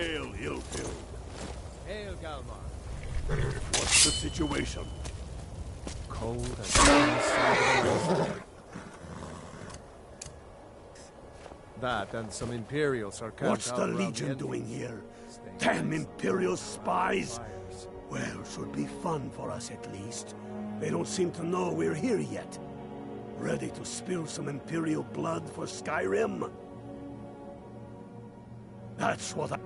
Hail, Ilfield. Hail, Galmar. What's the situation? Cold as ice. That and some Imperials are camped What's out the around Legion doing here? Damn Imperial spies! Well, should be fun for us at least. They don't seem to know we're here yet. Ready to spill some Imperial blood for Skyrim? That's what I...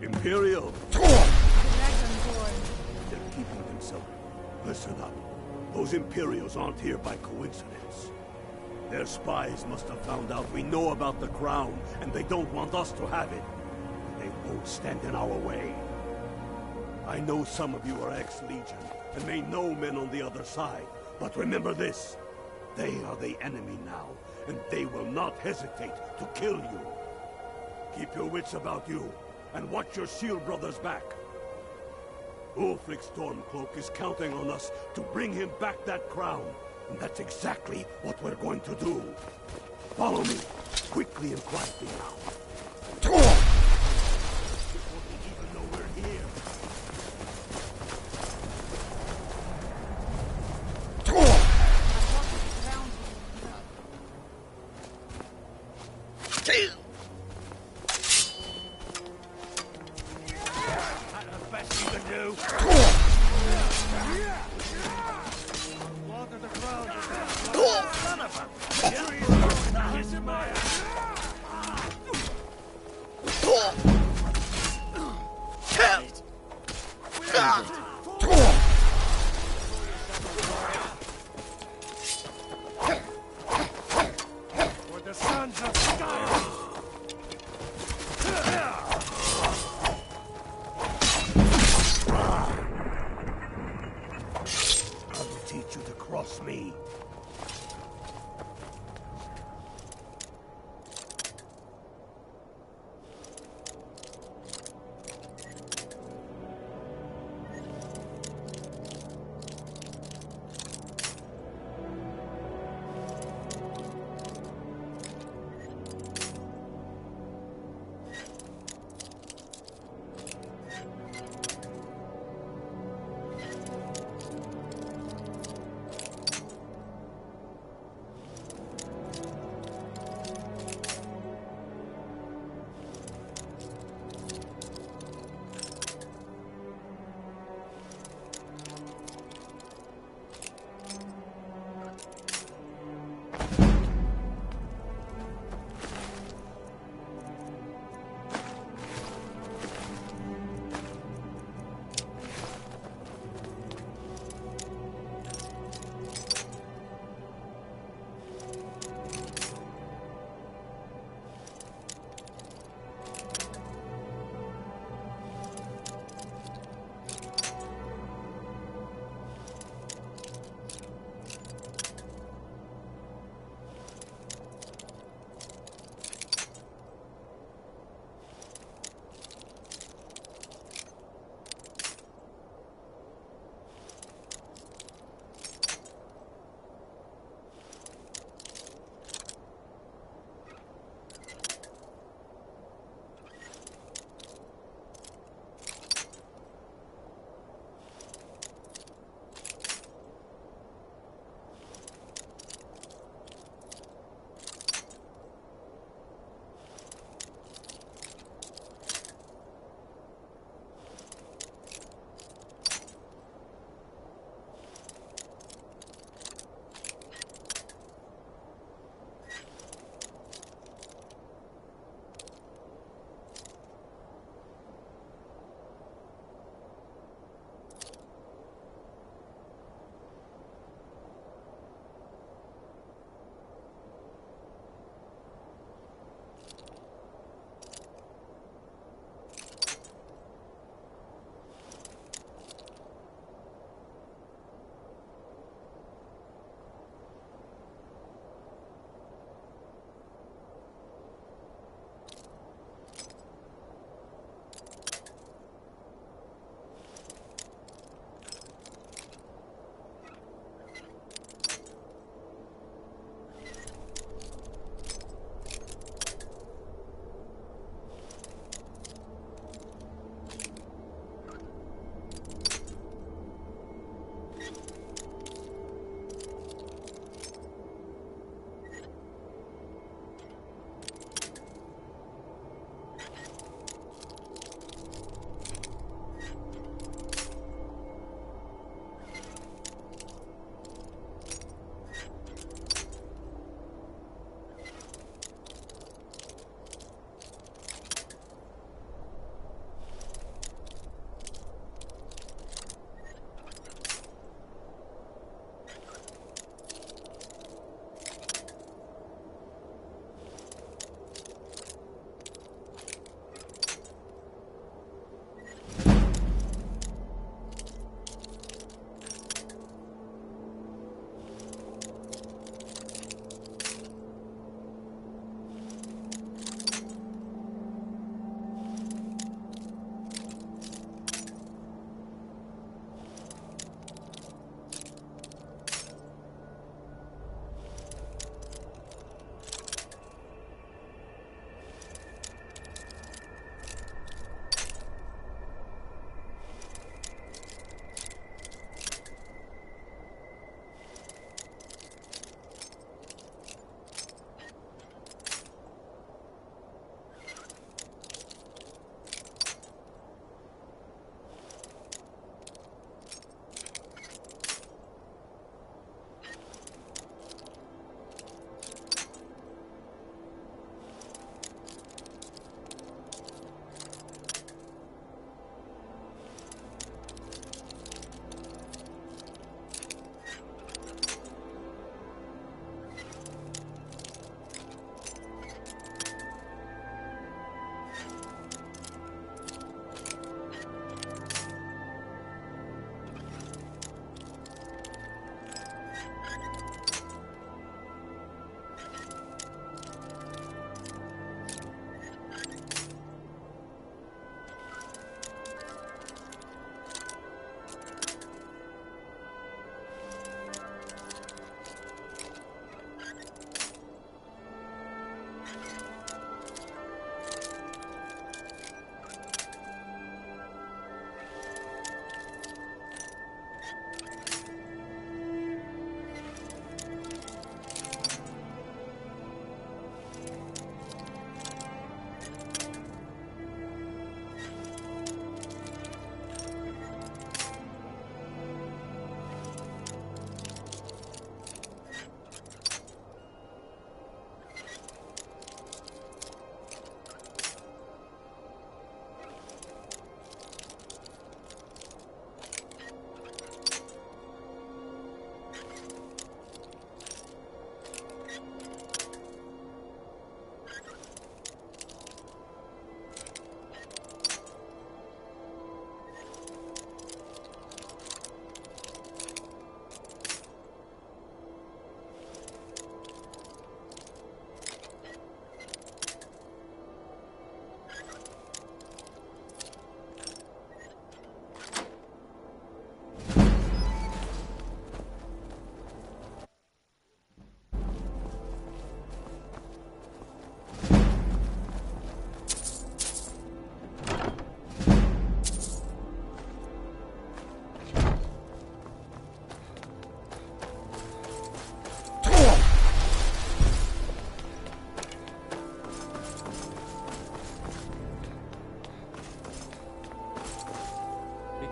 Imperial! They're keeping themselves. Listen up. Those Imperials aren't here by coincidence. Their spies must have found out we know about the crown, and they don't want us to have it. They won't stand in our way. I know some of you are ex-Legion, and may know men on the other side, but remember this. They are the enemy now, and they will not hesitate to kill you. Keep your wits about you, and watch your shield brothers back. Ulfric Stormcloak is counting on us to bring him back that crown, and that's exactly what we're going to do. Follow me, quickly and quietly now. Before they even know we're here. For the sons of Skyrim! I will teach you to cross me.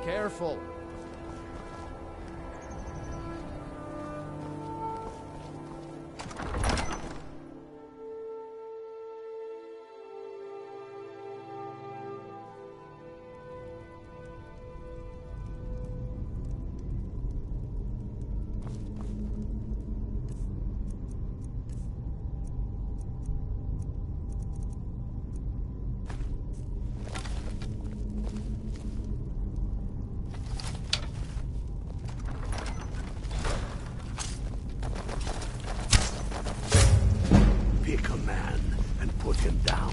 Careful. Pick a man and put him down.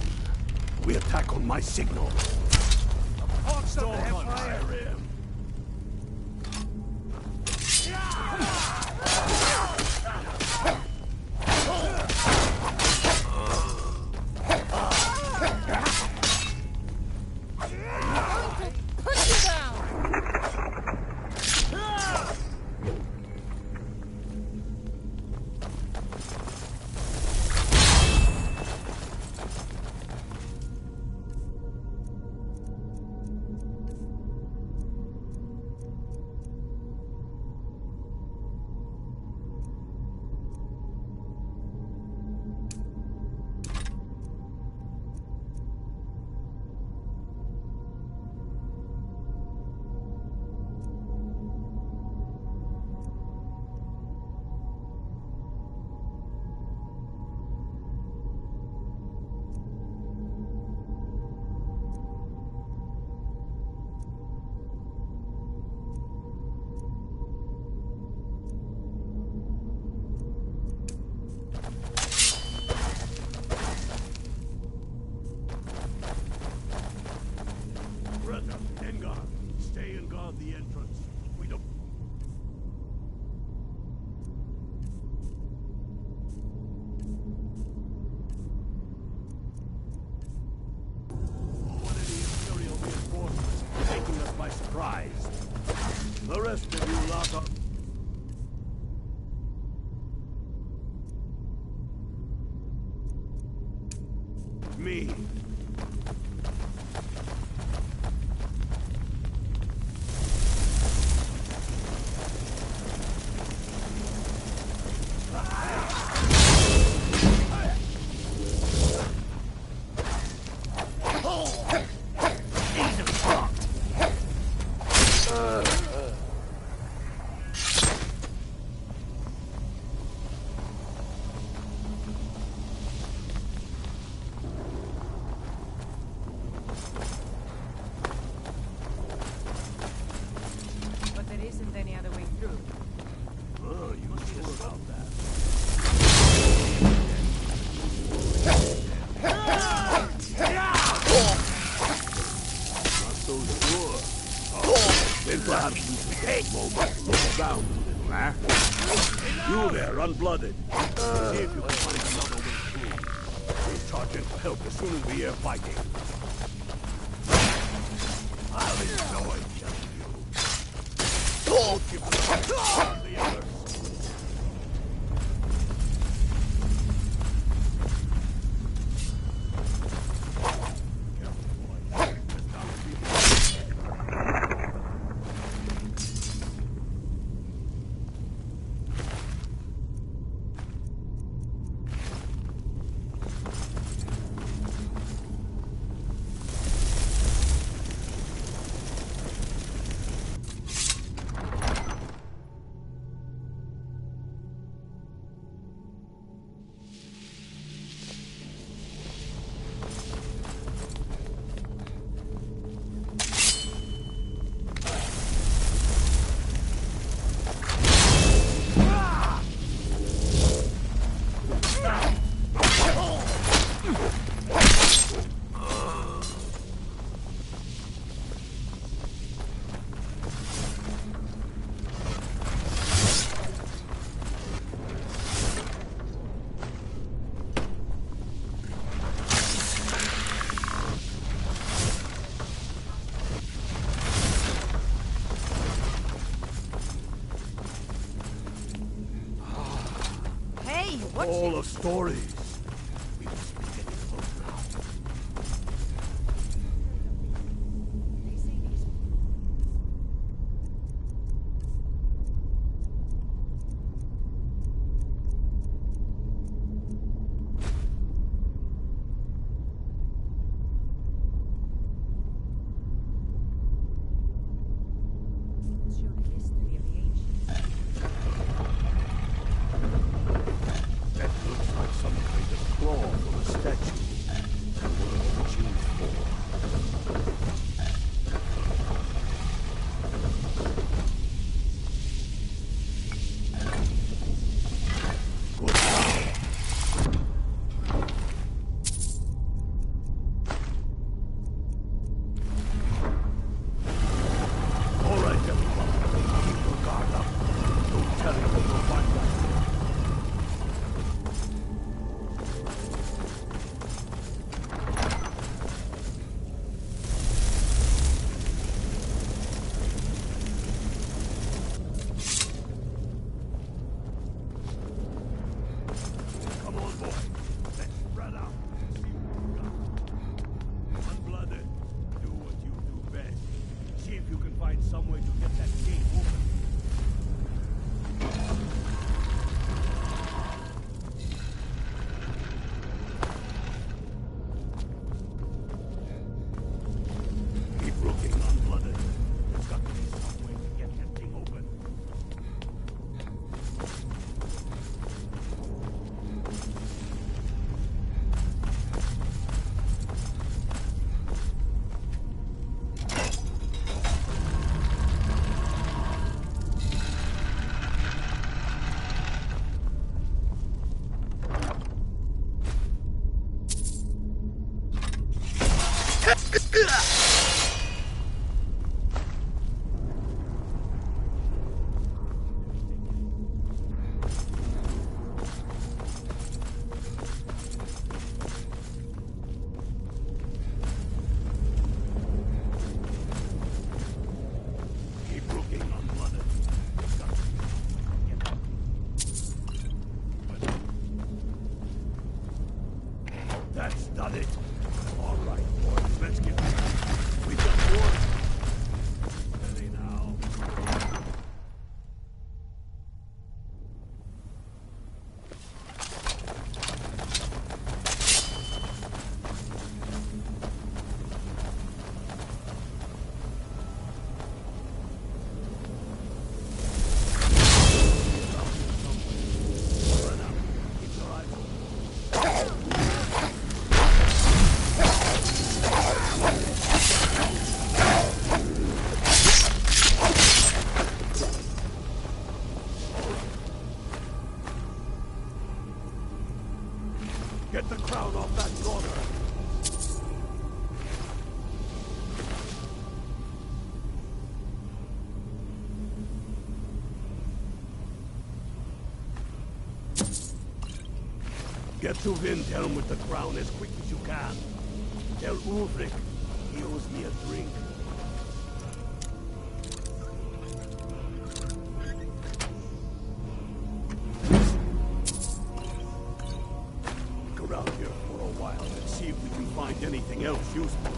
We attack on my signal. Storm on Skyrim. Stay and guard the entrance. We don't... One of the Imperial reinforcements taking us by surprise. The rest of you lock up. Me. Perhaps we should take a moment to look around a little, eh? You there, unblooded. See if you can find another way through. We'll charge in for help as soon as we hear fighting. I'll enjoy killing you. Don't give them the others. All of stories. We must be getting close now. find some way to get that gate open. Keep looking, unblooded. There's got to be some way to get that thing open. That's done it. All right, boys, let's get moving. We've got more. Ready now. Keep your eyes open. Get the crown off that daughter! Get to Windhelm with the crown as quick as you can. Tell Ulrich he owes me a drink. Around here for a while and see if we can find anything else useful.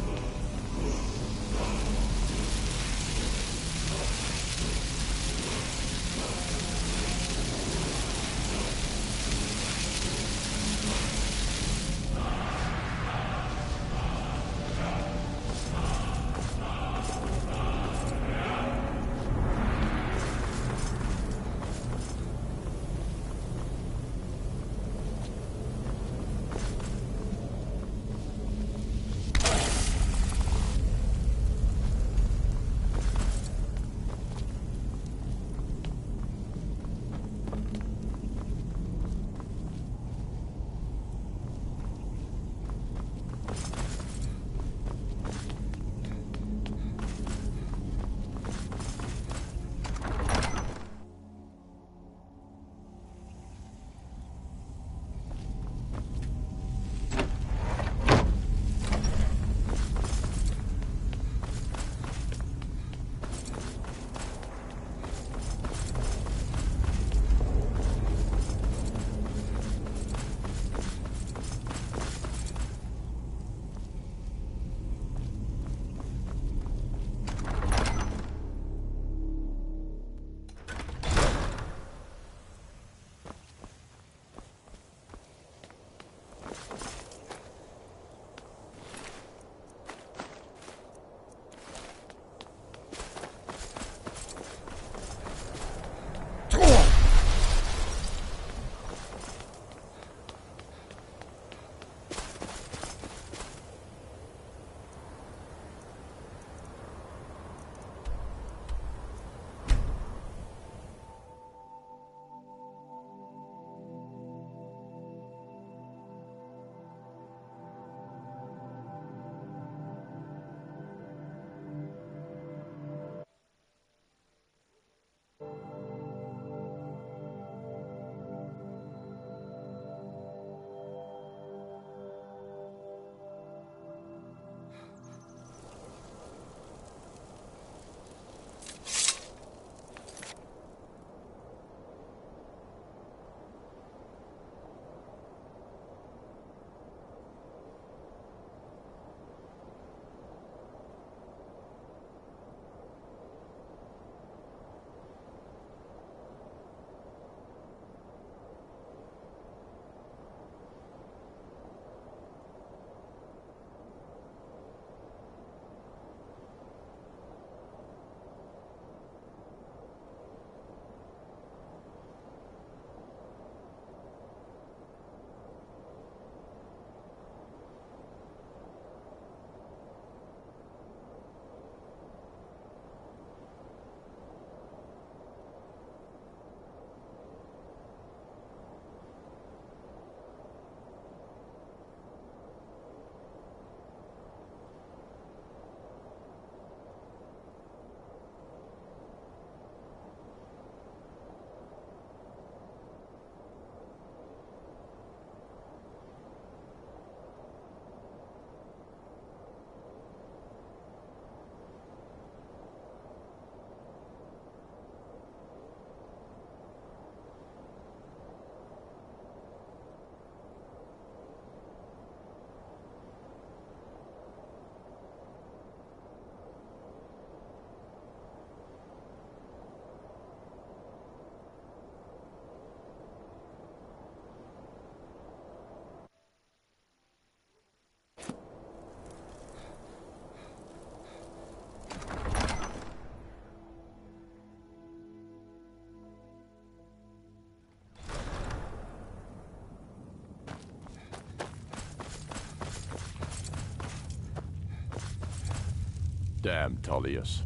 Damn Tullius.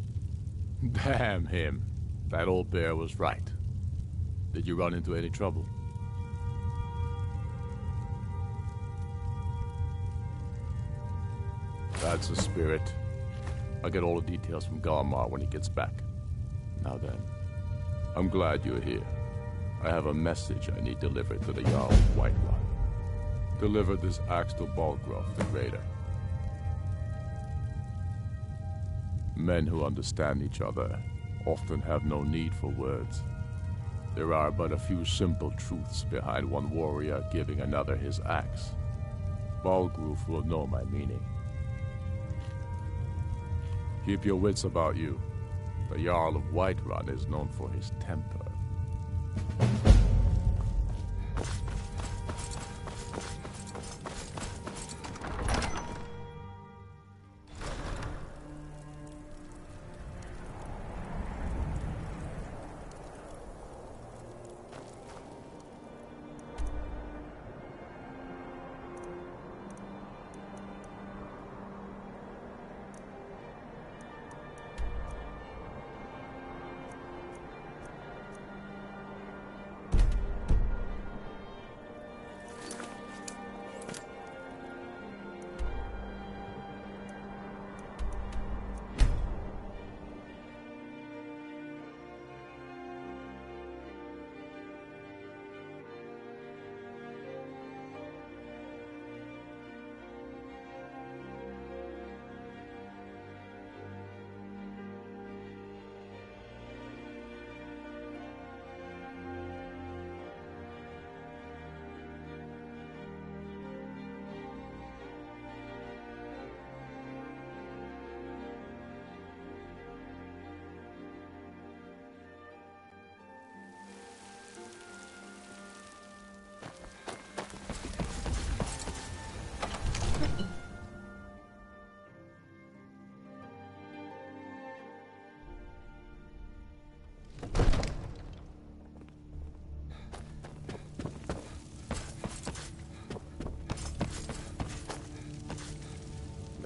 Damn him. That old bear was right. Did you run into any trouble? That's the spirit. I'll get all the details from Galmar when he gets back. Now then, I'm glad you're here. I have a message I need delivered to the Jarl of Whiterun. Deliver this axe to Balgraf the Greater. Men who understand each other often have no need for words. There are but a few simple truths behind one warrior giving another his axe. Balgraf will know my meaning. Keep your wits about you. The Jarl of Whiterun is known for his temper.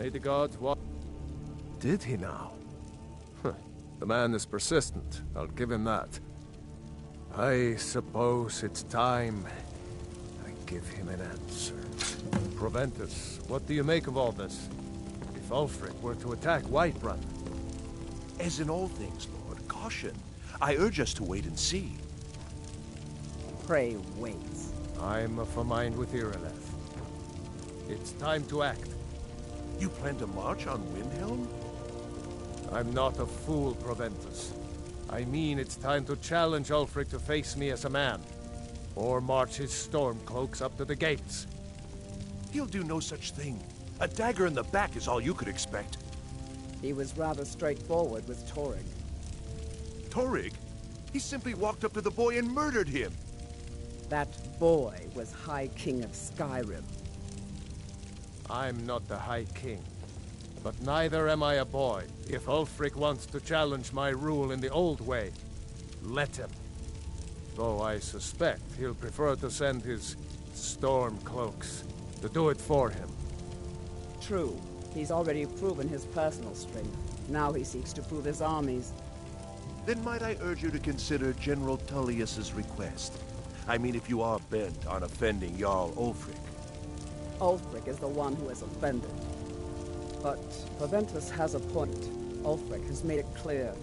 May the gods watch. Did he now? Huh. The man is persistent, I'll give him that. I suppose it's time I give him an answer. Proventus, what do you make of all this? If Ulfric were to attack Whiterun... As in all things, Lord, caution. I urge us to wait and see. Pray wait. I'm of a mind with Irileth. It's time to act. You plan to march on Windhelm? I'm not a fool, Proventus. I mean it's time to challenge Ulfric to face me as a man. Or march his stormcloaks up to the gates. He'll do no such thing. A dagger in the back is all you could expect. He was rather straightforward with Torrig. Torrig? He simply walked up to the boy and murdered him. That boy was High King of Skyrim. I'm not the High King. But neither am I a boy. If Ulfric wants to challenge my rule in the old way, let him. Though I suspect he'll prefer to send his stormcloaks to do it for him. True. He's already proven his personal strength. Now he seeks to prove his armies. Then might I urge you to consider General Tullius's request? I mean, if you are bent on offending Jarl Ulfric. Ulfric is the one who has offended. But Proventus has a point. Ulfric has made it clear.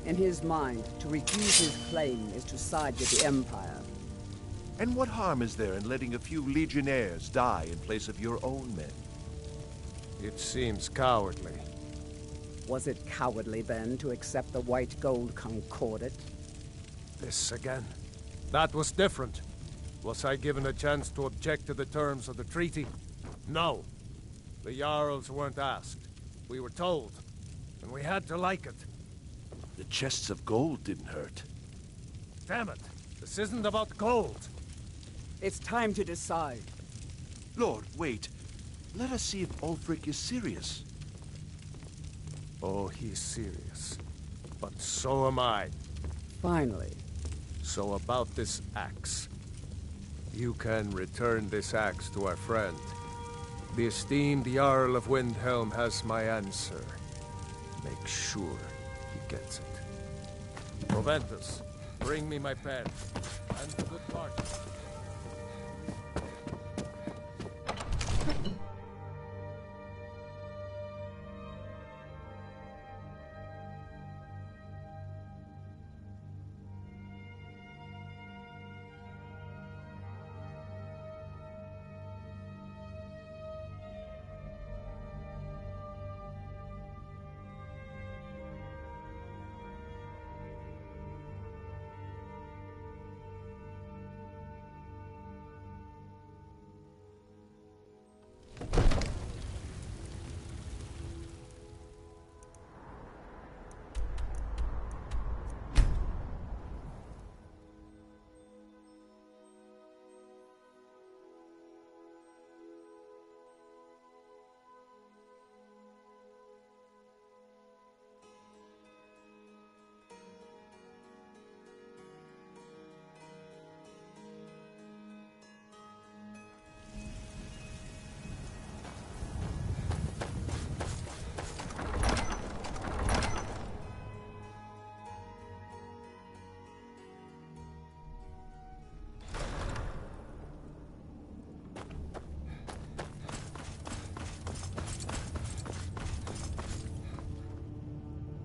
In his mind, to refuse his claim is to side with the Empire. And what harm is there in letting a few legionnaires die in place of your own men? It seems cowardly. Was it cowardly, then, to accept the white gold concordat? This again? That was different. Was I given a chance to object to the terms of the treaty? No. The Jarls weren't asked. We were told. And we had to like it. The chests of gold didn't hurt. Damn it! This isn't about gold! It's time to decide. Lord, wait. Let us see if Ulfric is serious. Oh, he's serious. But so am I. Finally. So about this axe. You can return this axe to our friend. The esteemed Jarl of Windhelm has my answer. make sure he gets it. Proventus, bring me my pen. And the good party.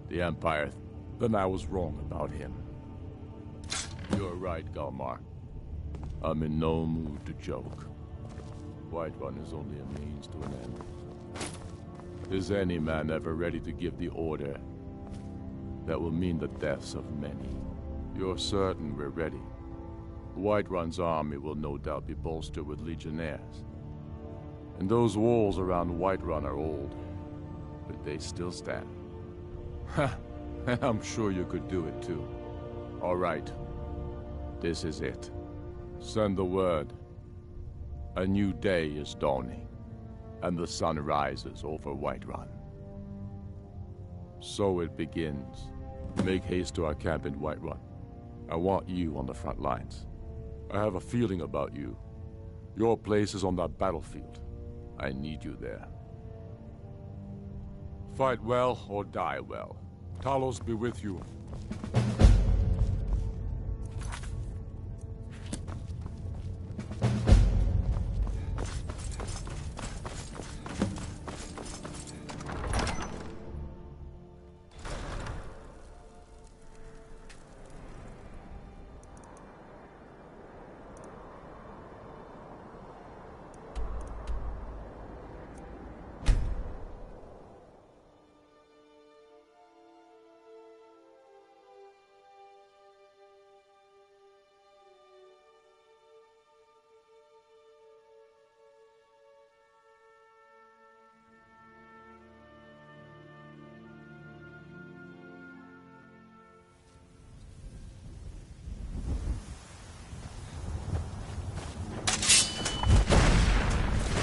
The Empire. Then I was wrong about him. You're right, Galmar. I'm in no mood to joke. Whiterun is only a means to an end. Is any man ever ready to give the order that will mean the deaths of many? You're certain we're ready. Whiterun's army will no doubt be bolstered with legionnaires. And those walls around Whiterun are old, but they still stand. Ha! I'm sure you could do it too. All right. This is it. Send the word. A new day is dawning, and the sun rises over Whiterun. So it begins. Make haste to our camp in Whiterun. I want you on the front lines. I have a feeling about you. Your place is on that battlefield. I need you there. Fight well or die well. Talos be with you.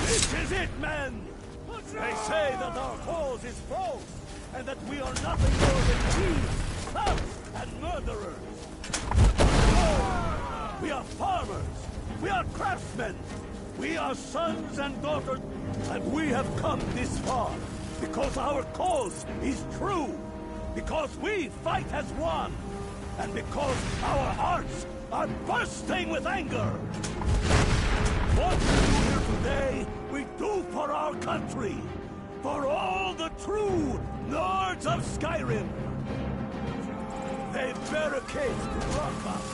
This is it, men! They say that our cause is false, and that we are nothing more than thieves, thugs, and murderers. No! We are farmers! We are craftsmen! We are sons and daughters, and we have come this far because our cause is true, because we fight as one, and because our hearts are bursting with anger. What we do here today, we do for our country, for all the true Lords of Skyrim. They barricade to block us,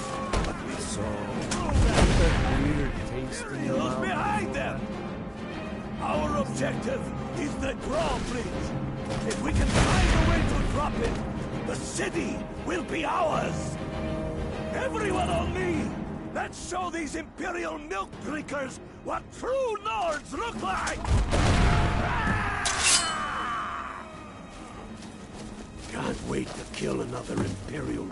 but we through them. Weird taste in your Look mouth. behind them! Our objective is the drawbridge. If we can find a way to drop it, the city will be ours. Everyone on me! Let's show these Imperial milk drinkers what true Nords look like! Can't wait to kill another Imperial.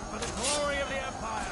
For the glory of the Empire!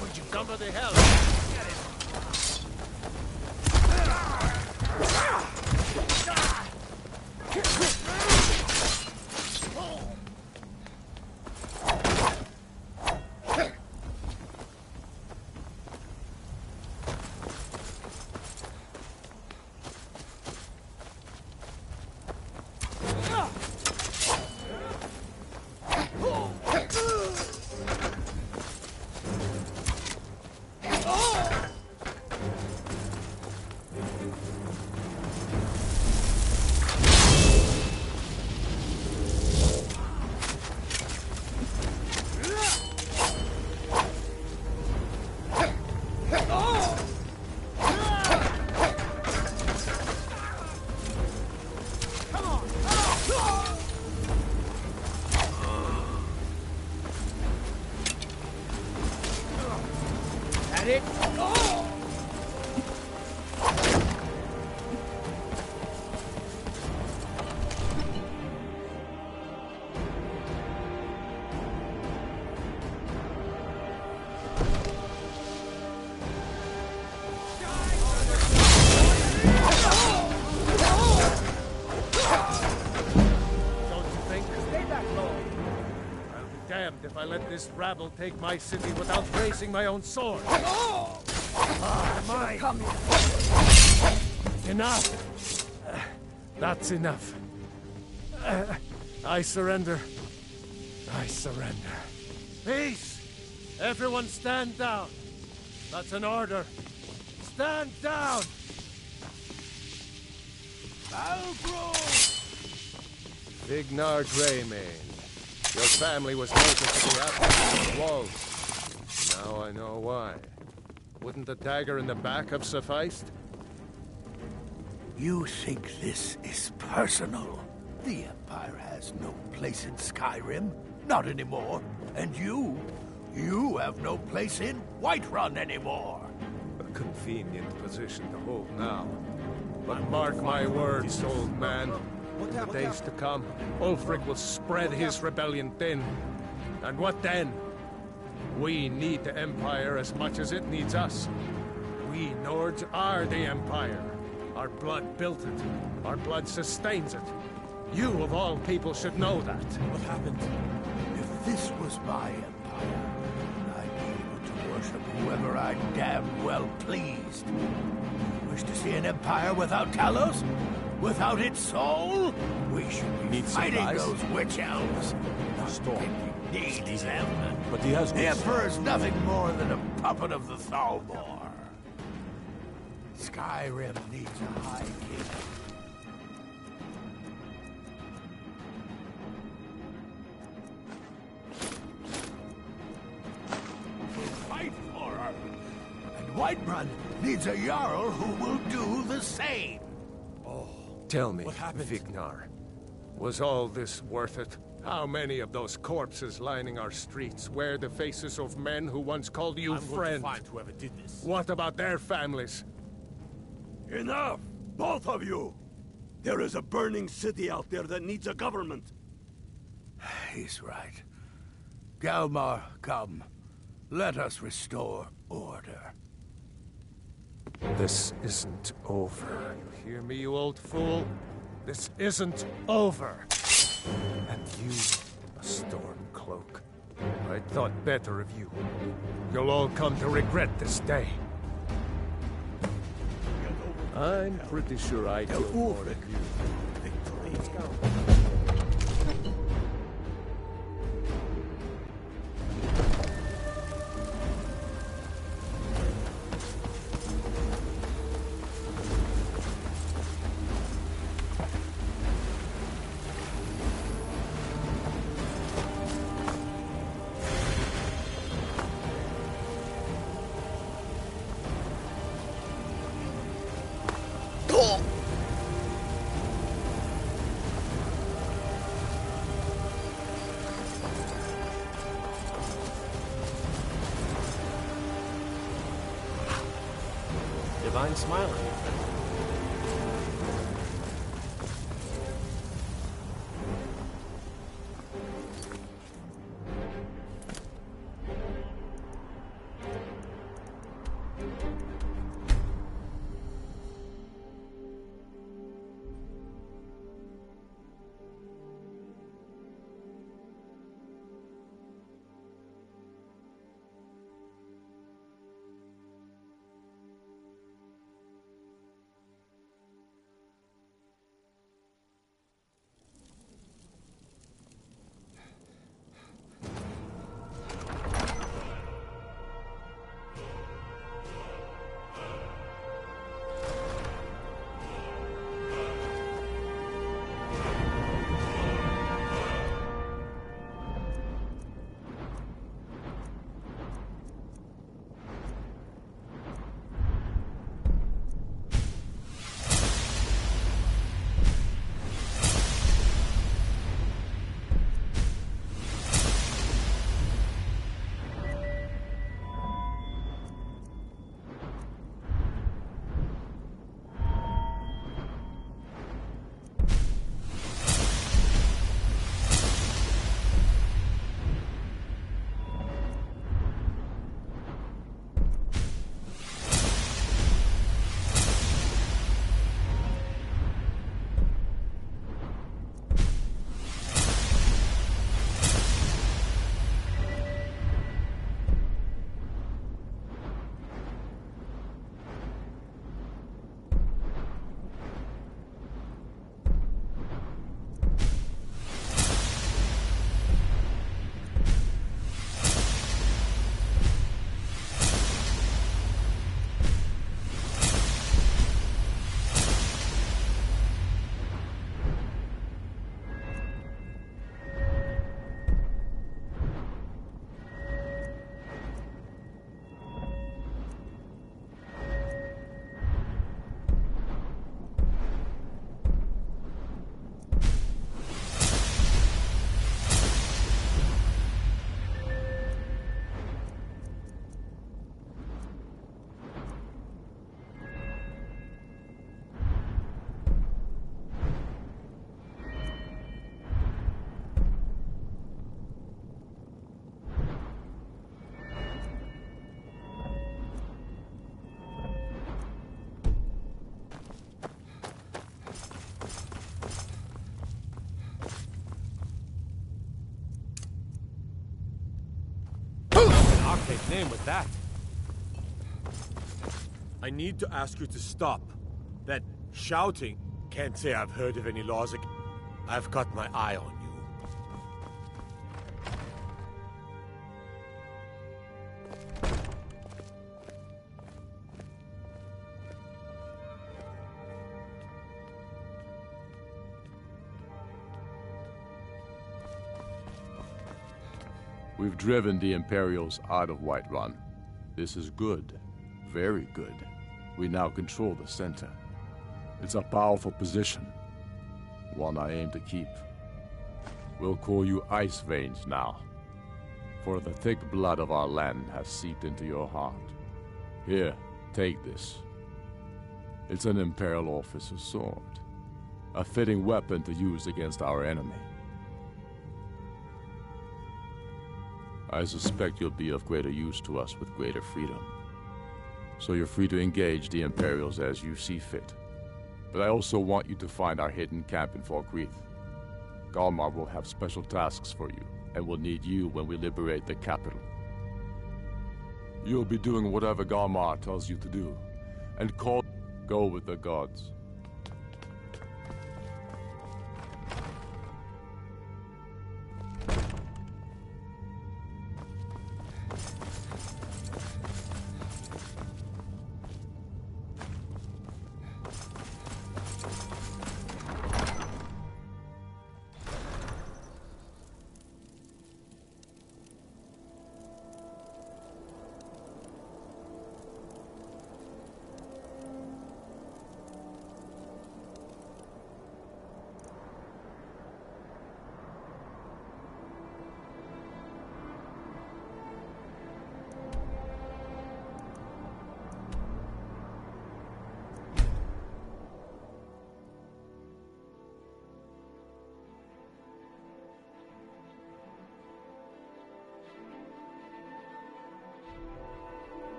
Would you come to the hell? Get it. If I let this rabble take my city without raising my own sword. My! Enough! That's enough. I surrender. I surrender. Peace! Everyone stand down. That's an order. Stand down! Vignar Greymane. Your family was native to the Atlas walls. Now I know why. Wouldn't the dagger in the back have sufficed? You think this is personal? The Empire has no place in Skyrim. Not anymore. And you have no place in Whiterun anymore. A convenient position to hold now. But mark my words, old man. In the days to come, Ulfric will spread his rebellion thin. And what then? We need the Empire as much as it needs us. We Nords are the Empire. Our blood built it. Our blood sustains it. You, of all people, should know that. What happened? If this was my Empire, I'd be able to worship whoever I damn well pleased. You wish to see an Empire without Talos? Without its soul? We should be fighting those witch elves. Storm. Need them. But he has The Emperor's nothing more than a puppet of the Thalmor. Skyrim needs a high king. Fight for her. And Whiterun needs a Jarl who will do the same. Tell me, Vignar, was all this worth it? How many of those corpses lining our streets wear the faces of men who once called you friend? Find whoever did this. What about their families? Enough! Both of you! There is a burning city out there that needs a government. He's right. Galmar, come. Let us restore order. This isn't over. You hear me, you old fool? This isn't over. And you, a Stormcloak. I thought better of you. You'll all come to regret this day. I'm pretty sure I killed more than you. Let's go. Divine smile on your face. Arcade name with that. I need to ask you to stop. That shouting. Can't say I've heard of any laws. I've got my eye on you. We've driven the Imperials out of Whiterun. This is good. Very good. We now control the center. It's a powerful position. One I aim to keep. We'll call you Ice Veins now. For the thick blood of our land has seeped into your heart. Here, take this. It's an Imperial officer's sword. A fitting weapon to use against our enemy. I suspect you'll be of greater use to us with greater freedom. So you're free to engage the Imperials as you see fit. But I also want you to find our hidden camp in Falkreath. Galmar will have special tasks for you, and will need you when we liberate the capital. You'll be doing whatever Galmar tells you to do, and go with the gods.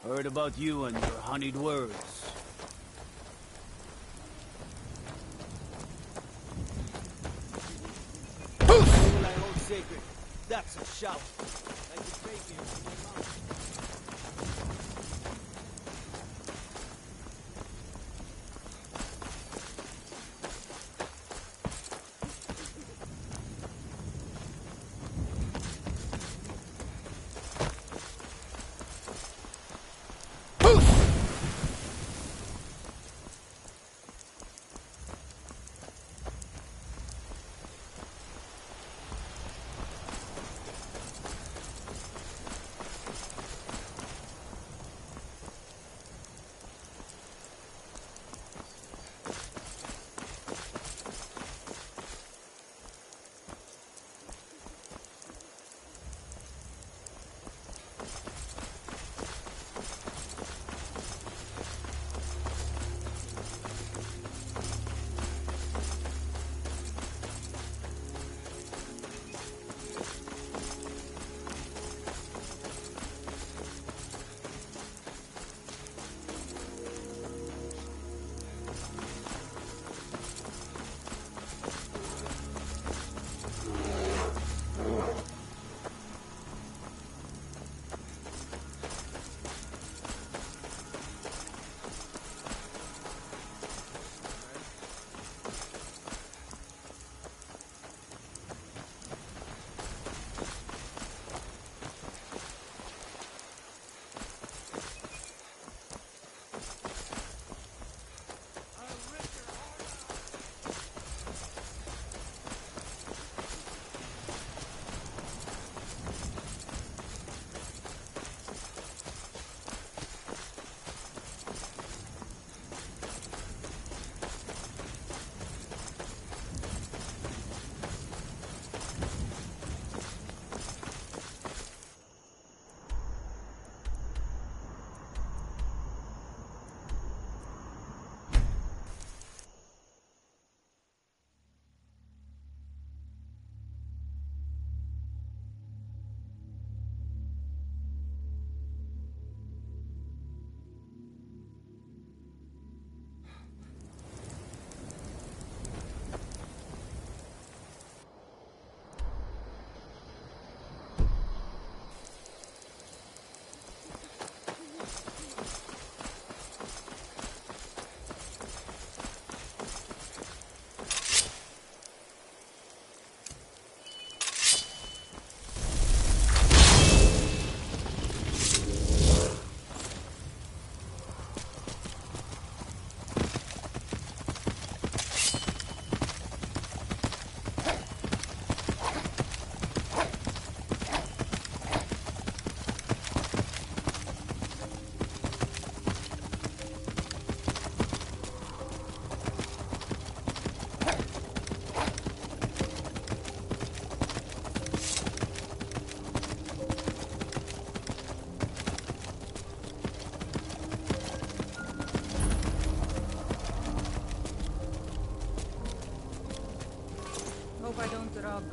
Heard about you and your honeyed words. All I hold sacred. That's a shout. Like the bacon from my mouth.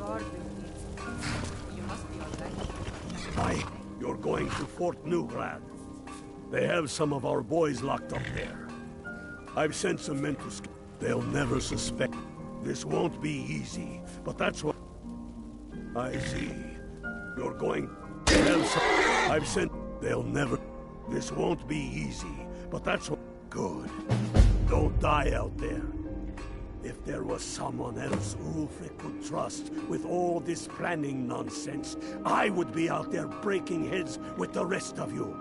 You must be alright. Aye, you're going to Fort Newgrad. They have some of our boys locked up there. I've sent some men to they'll never suspect. This won't be easy, but that's what... I see. You're going... They have some... I've sent... They'll never... This won't be easy, but that's what... Good. Don't die out there. If there was someone else Ulfric could trust with all this planning nonsense, I would be out there breaking heads with the rest of you.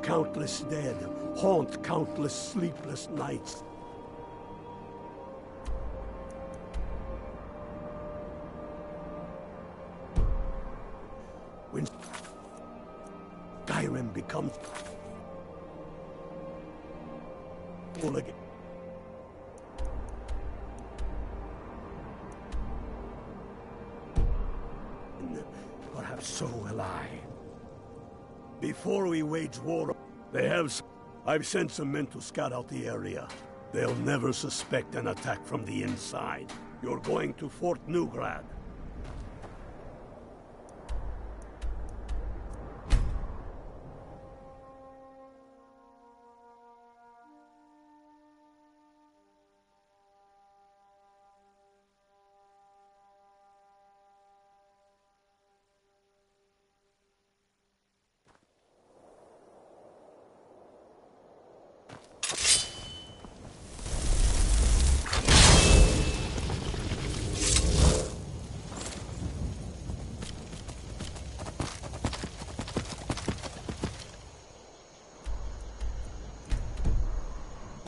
Countless dead haunt countless sleepless nights. When Skyrim becomes full again. Perhaps so will I. Before we wage war, I've sent some men to scout out the area. They'll never suspect an attack from the inside. You're going to Fort Newgrad.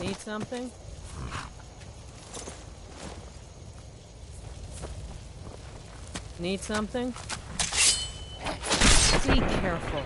Need something? Need something? Be careful.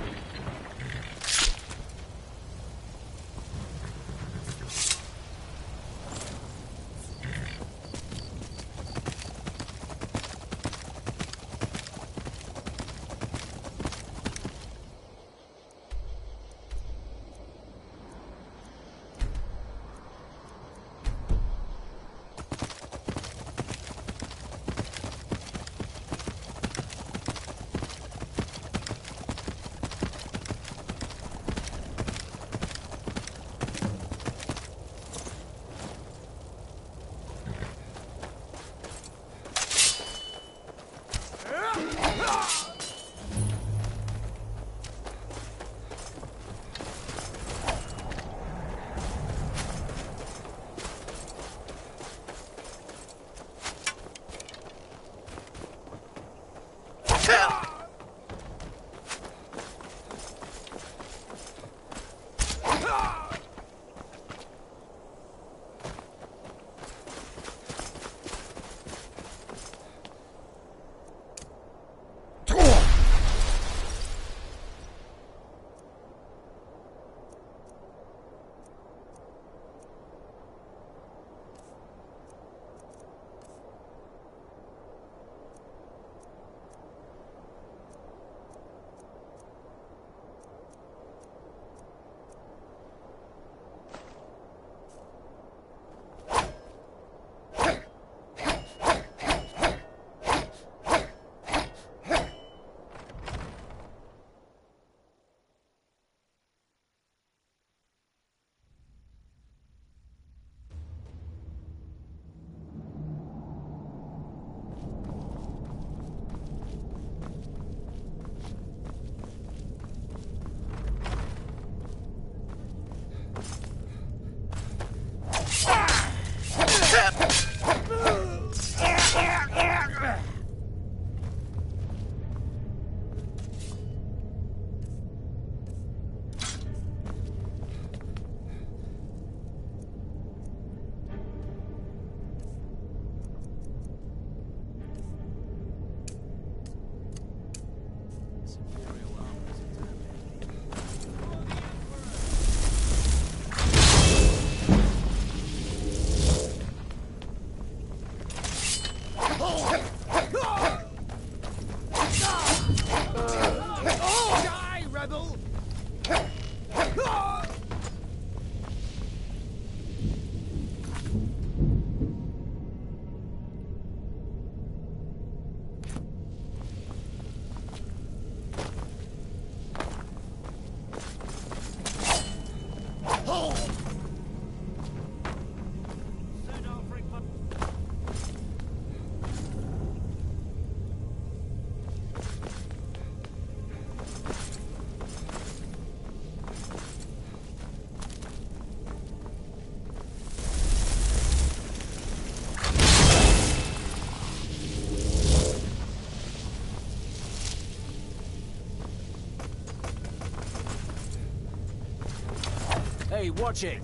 Hey, watch it!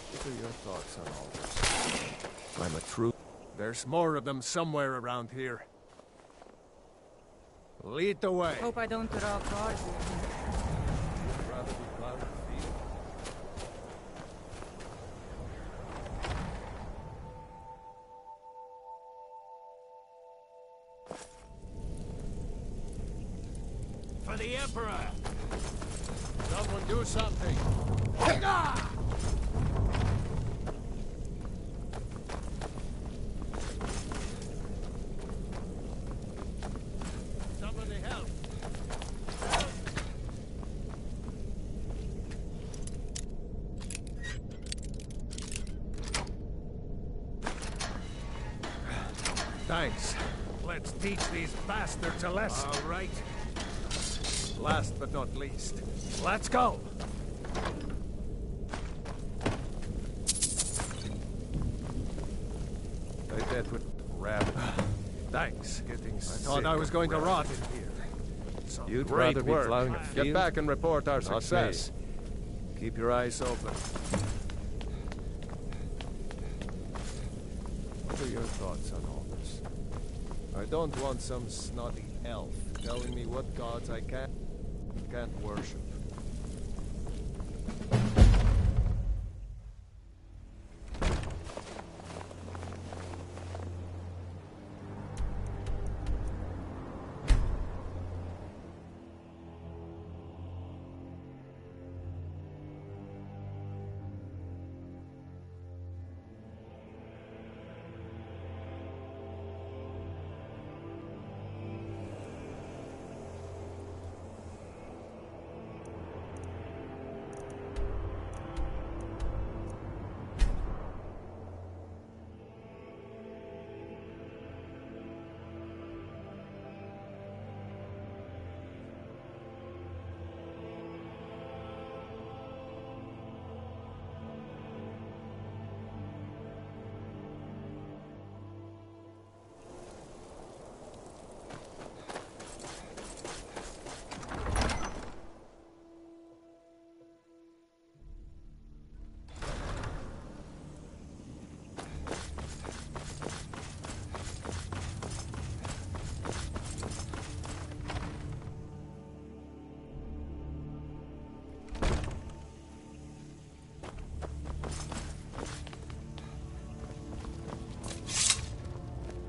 What are your thoughts on all this? I'm a true... There's more of them somewhere around here. Lead the way. Hope I don't draw cards. Would rather be plowed the field. For the Emperor! Someone do something! Somebody help! Thanks. Let's teach these bastards a lesson. All right. Last but not least, let's go! I bet with rabbit. Thanks. I thought I was going to rot in here. You'd rather be plowing a field? Get back and report our success. Keep your eyes open. What are your thoughts on all this? I don't want some snotty elf telling me what gods I can't worship.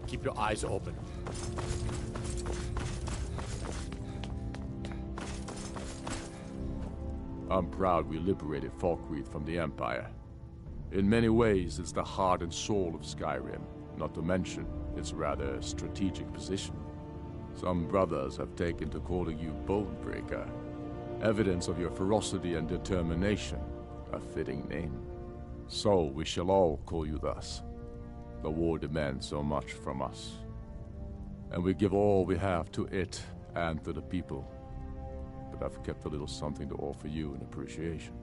Keep your eyes open. I'm proud we liberated Falkreath from the Empire. In many ways, it's the heart and soul of Skyrim, not to mention its rather strategic position. Some brothers have taken to calling you Bonebreaker, evidence of your ferocity and determination, a fitting name. So we shall all call you thus. The war demands so much from us, and we give all we have to it and to the people. But I've kept a little something to offer you in appreciation.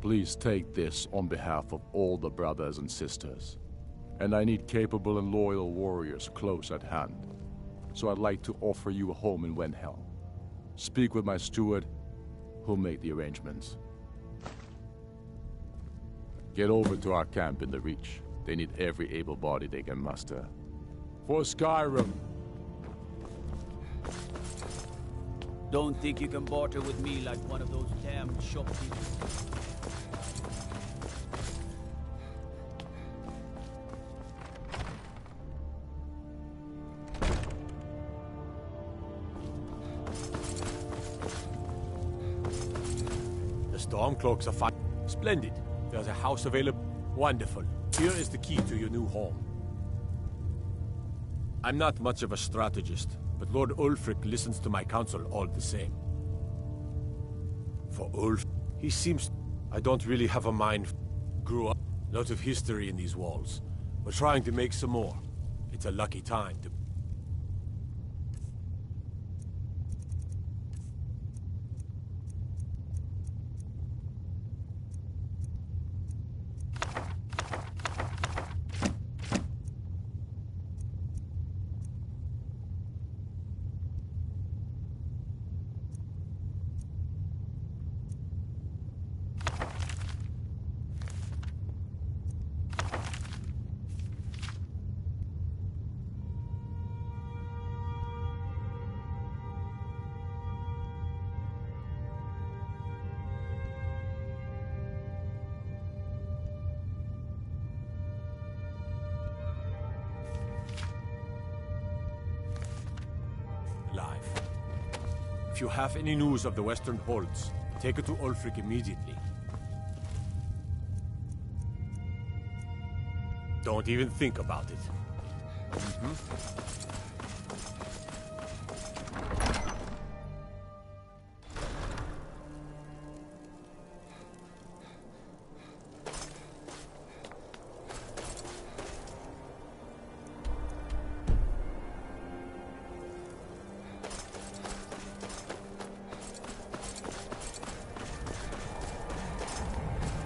Please take this on behalf of all the brothers and sisters. And I need capable and loyal warriors close at hand. So I'd like to offer you a home in Wenhel. Speak with my steward, who'll make the arrangements. Get over to our camp in the Reach. They need every able body they can muster. For Skyrim! Don't think you can barter with me like one of those damn shopkeepers. Stormcloaks are fine. Splendid. There's a house available. Wonderful. Here is the key to your new home. I'm not much of a strategist, but Lord Ulfric listens to my counsel all the same. For Ulf, he seems... I don't really have a mind. Grew up. Lot of history in these walls. We're trying to make some more. It's a lucky time to... If you have any news of the Western Holds, take it to Ulfric immediately. Don't even think about it.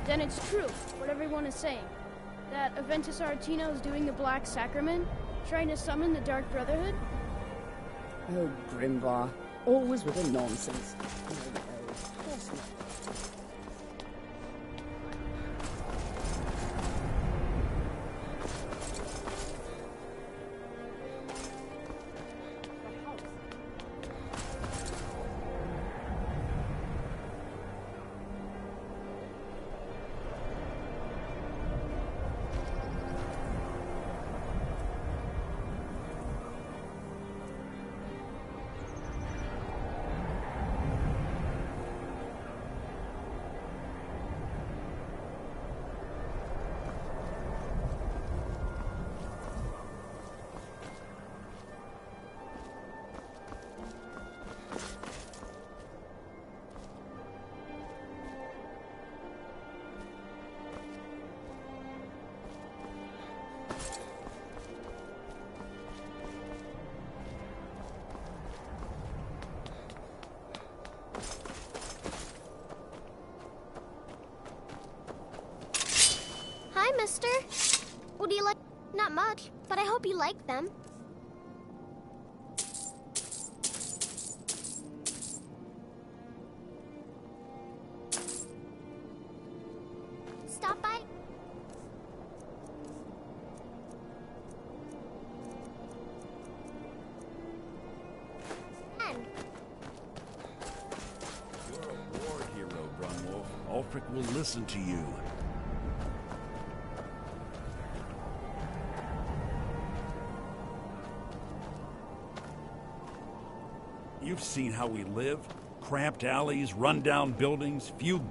Then it's true, what everyone is saying. That Aventus Aretino is doing the Black Sacrament, trying to summon the Dark Brotherhood? Oh, Grimvar. Always with the nonsense. No, of course not. Hi, mister. What do you like? Not much, but I hope you like them. Stop by. And You're a war hero, Brunwolf. Ulfric will listen to you. You've seen how we live. Cramped alleys, run-down buildings, few...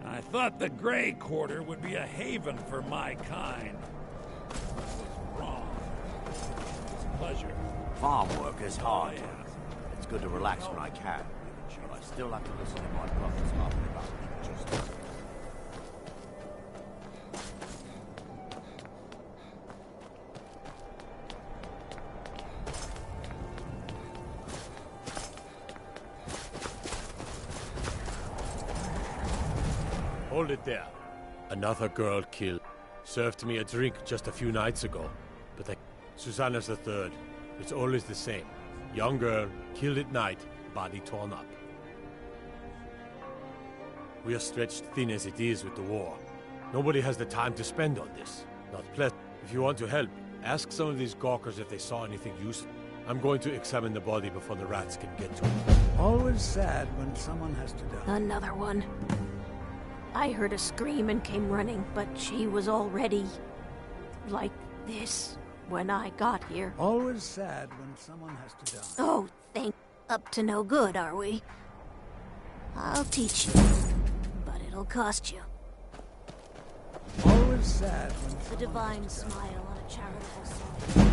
I thought the Grey Quarter would be a haven for my kind. I was wrong. It's a pleasure. Farm work is hard. It's good to relax when I can. But I still have to listen to my brothers harping about injustice. Hold it there. Another girl killed. Served me a drink just a few nights ago. But Susanna's the third. It's always the same. Young girl, killed at night, body torn up. We are stretched thin as it is with the war. Nobody has the time to spend on this. Not pleasant. If you want to help, ask some of these gawkers if they saw anything useful. I'm going to examine the body before the rats can get to it. Always sad when someone has to die. Another one. I heard a scream and came running, but she was already... like this when I got here. Always sad when someone has to die. Oh, up to no good, are we? I'll teach you, but it'll It'll cost you. Always sad when The divine smile on a charitable soul.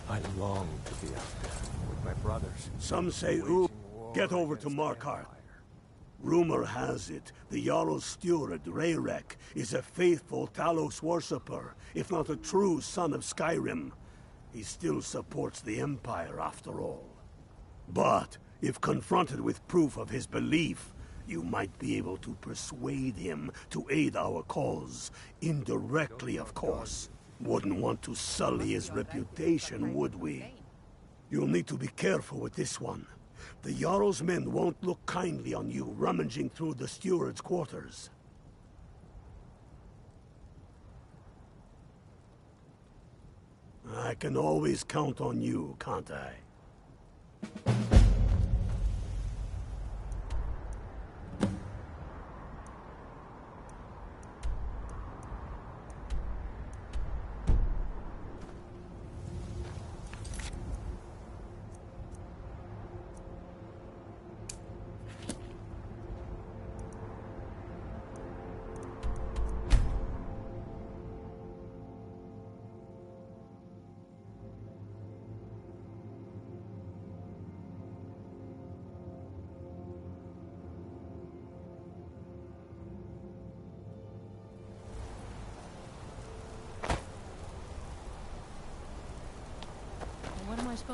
I long to be out there with my brothers. Some say, ooh, get over to Markarth. Rumor has it, the Jarl's steward, Rayrek, is a faithful Talos worshipper, if not a true son of Skyrim. He still supports the Empire, after all. But, if confronted with proof of his belief, you might be able to persuade him to aid our cause. Indirectly, of course. Wouldn't want to sully his reputation, would we? You'll need to be careful with this one. The Jarl's men won't look kindly on you rummaging through the steward's quarters. I can always count on you, can't I?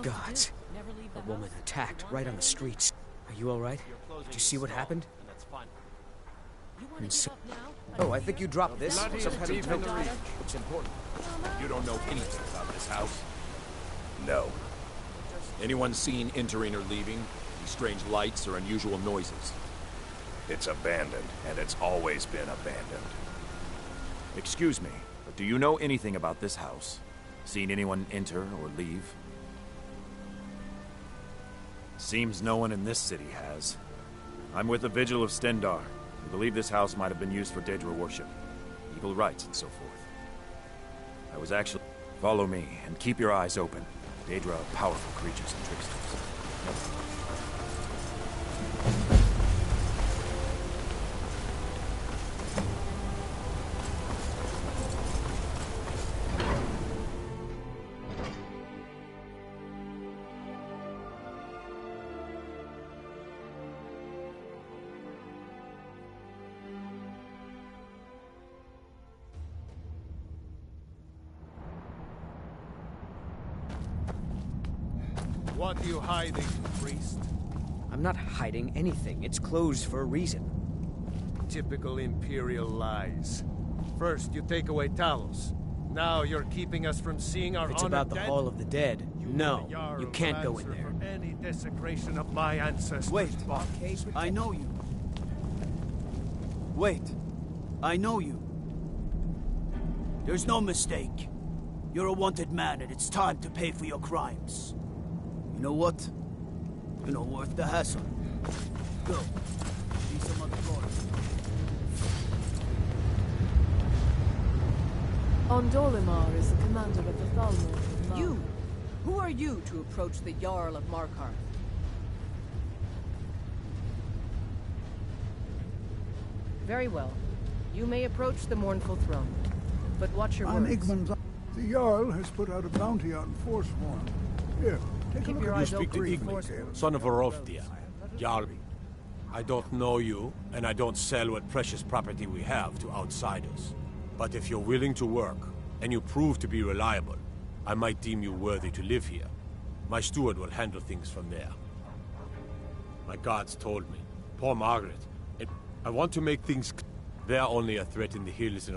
Gods. A woman attacked right on the streets. Are you alright? Did you see what happened? Oh, I think you dropped this. Not Some kind of even note. reach. Looks important. You don't know anything about this house? No. Anyone seen entering or leaving? Any strange lights or unusual noises? It's abandoned, and it's always been abandoned. Excuse me, but do you know anything about this house? Seen anyone enter or leave? Seems no one in this city has. I'm with the Vigil of Stendar. We believe this house might have been used for Daedra worship, evil rites, and so forth. I was actually... Follow me, and keep your eyes open. Daedra are powerful creatures and tricksters. What are you hiding, priest? I'm not hiding anything. It's closed for a reason. Typical Imperial lies. First, you take away Talos. Now you're keeping us from seeing our It's honored about the dead? Hall of the Dead. No, you can't go in Answer there. for any desecration of my ancestors. Wait, body. I know you. Wait, I know you. There's no mistake. You're a wanted man, and it's time to pay for your crimes. You know what? You're not worth the hassle. Go. Be some other guard. Ondolimar is the commander of the Thalmor. You! Who are you to approach the Jarl of Markarth? Very well. You may approach the mournful throne. But watch your I'm words. Igmund's... The Jarl has put out a bounty on Forsworn. Here, take a look at You this speak to brief Igmund, detail. son of Orolfdir. Jarl, I don't know you, and I don't sell what precious property we have to outsiders. But if you're willing to work, and you prove to be reliable, I might deem you worthy to live here. My steward will handle things from there. My guards told me. Poor Margaret. And I want to make things clear. They're only a threat in the hills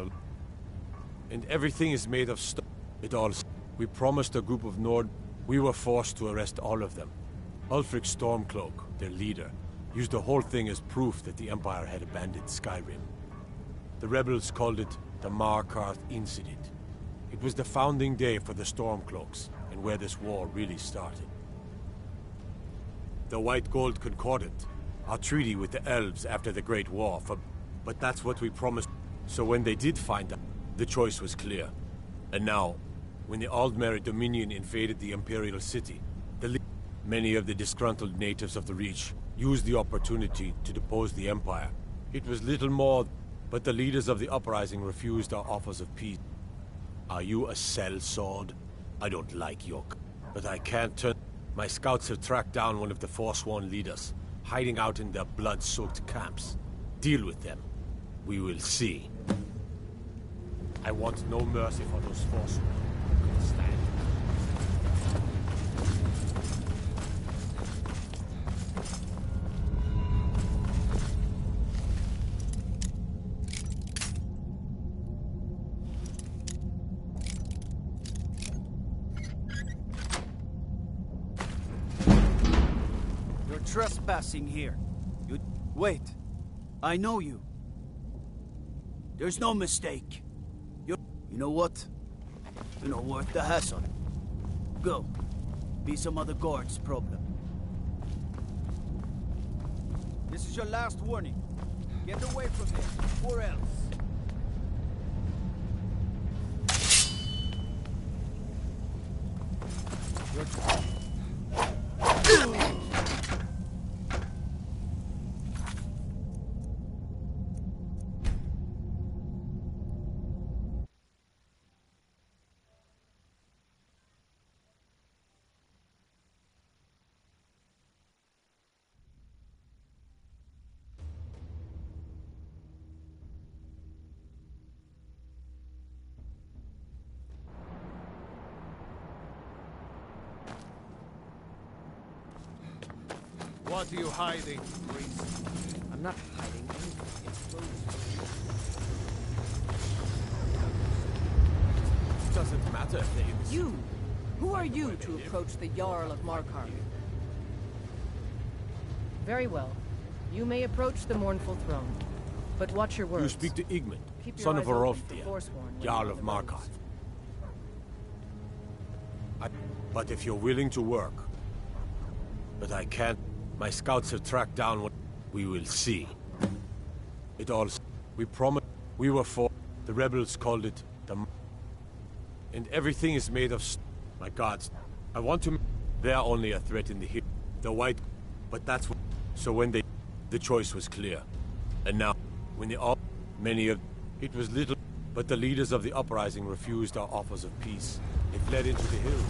and everything is made of stone. We promised a group of Nord. We were forced to arrest all of them. Ulfric Stormcloak, their leader, used the whole thing as proof that the Empire had abandoned Skyrim. The rebels called it the Markarth Incident. It was the founding day for the Stormcloaks, and where this war really started. The White Gold Concordant, our treaty with the Elves after the Great War, but that's what we promised. So when they did find out, the choice was clear. And now, when the Aldmeri Dominion invaded the Imperial City, many of the disgruntled natives of the Reach used the opportunity to depose the Empire. It was little more, but the leaders of the uprising refused our offers of peace. Are you a sellsword? I don't like your... But I can't turn... My scouts have tracked down one of the Forsworn leaders, hiding out in their blood-soaked camps. Deal with them. We will see. I want no mercy for those Forsworn. Who can stand. You're trespassing here. You... Wait. I know you. There's no mistake. You know what? You're not worth the hassle. Go. Be some other guard's problem. This is your last warning. Get away from here, or else. What are you hiding, priest? I'm not hiding anything. It's closed. Doesn't matter if they... You! Who are you to approach the Jarl of Markarth? Very well. You may approach the mournful throne. But watch your words. You speak to Igmund, Keep your son of eyes open Orolfdir, for Forsworn when Jarl you of are the Markarth. But if you're willing to work... But I can't... My scouts have tracked down what... We will see. It all... We promised... We were for... The rebels called it... the... And everything is made of... My gods. I want to... They're only a threat in the hill. The white... But that's what... So when they... The choice was clear. And now... When they all... Many of... It was little... But the leaders of the uprising refused our offers of peace. They fled into the hills.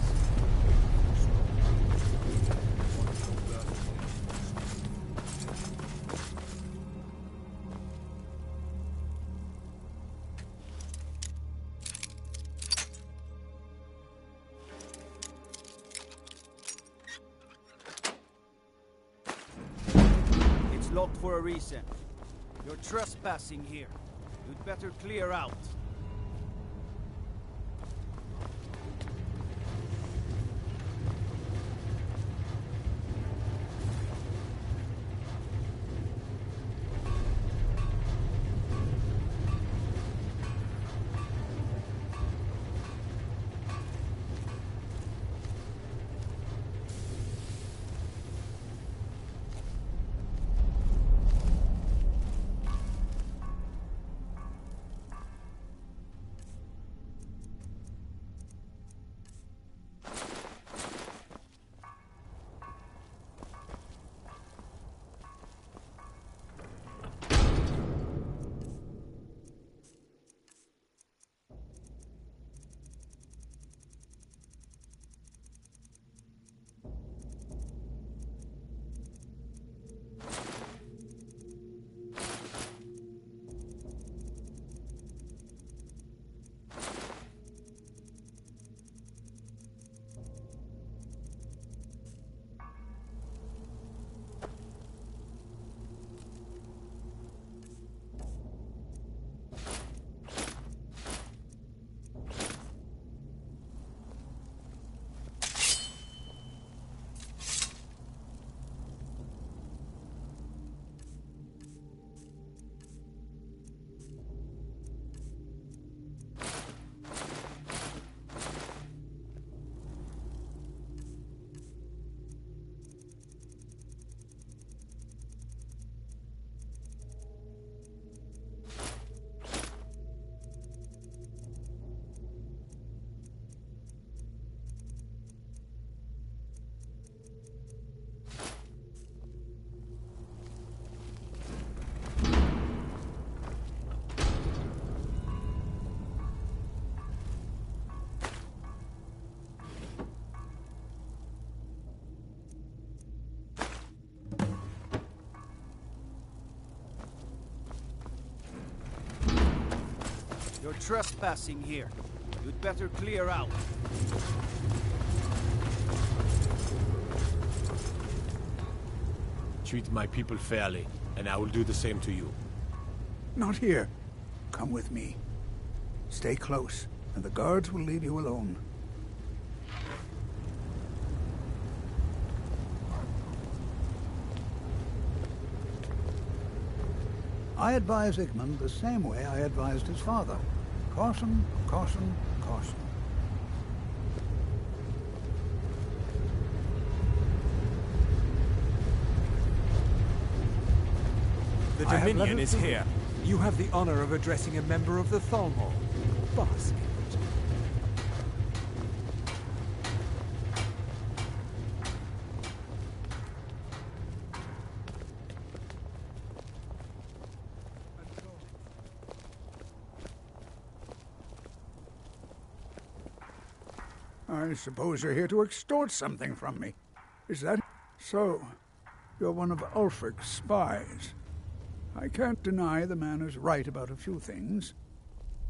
It's locked for a reason. You're trespassing here. You'd better clear out. You're trespassing here. You'd better clear out. Treat my people fairly, and I will do the same to you. Not here. Come with me. Stay close, and the guards will leave you alone. I advise Igmund the same way I advised his father. Caution, caution, caution. The Dominion is here. You have the honor of addressing a member of the Thalmor. Bask in it. I suppose you're here to extort something from me. Is that so? You're one of Ulfric's spies. I can't deny the man is right about a few things,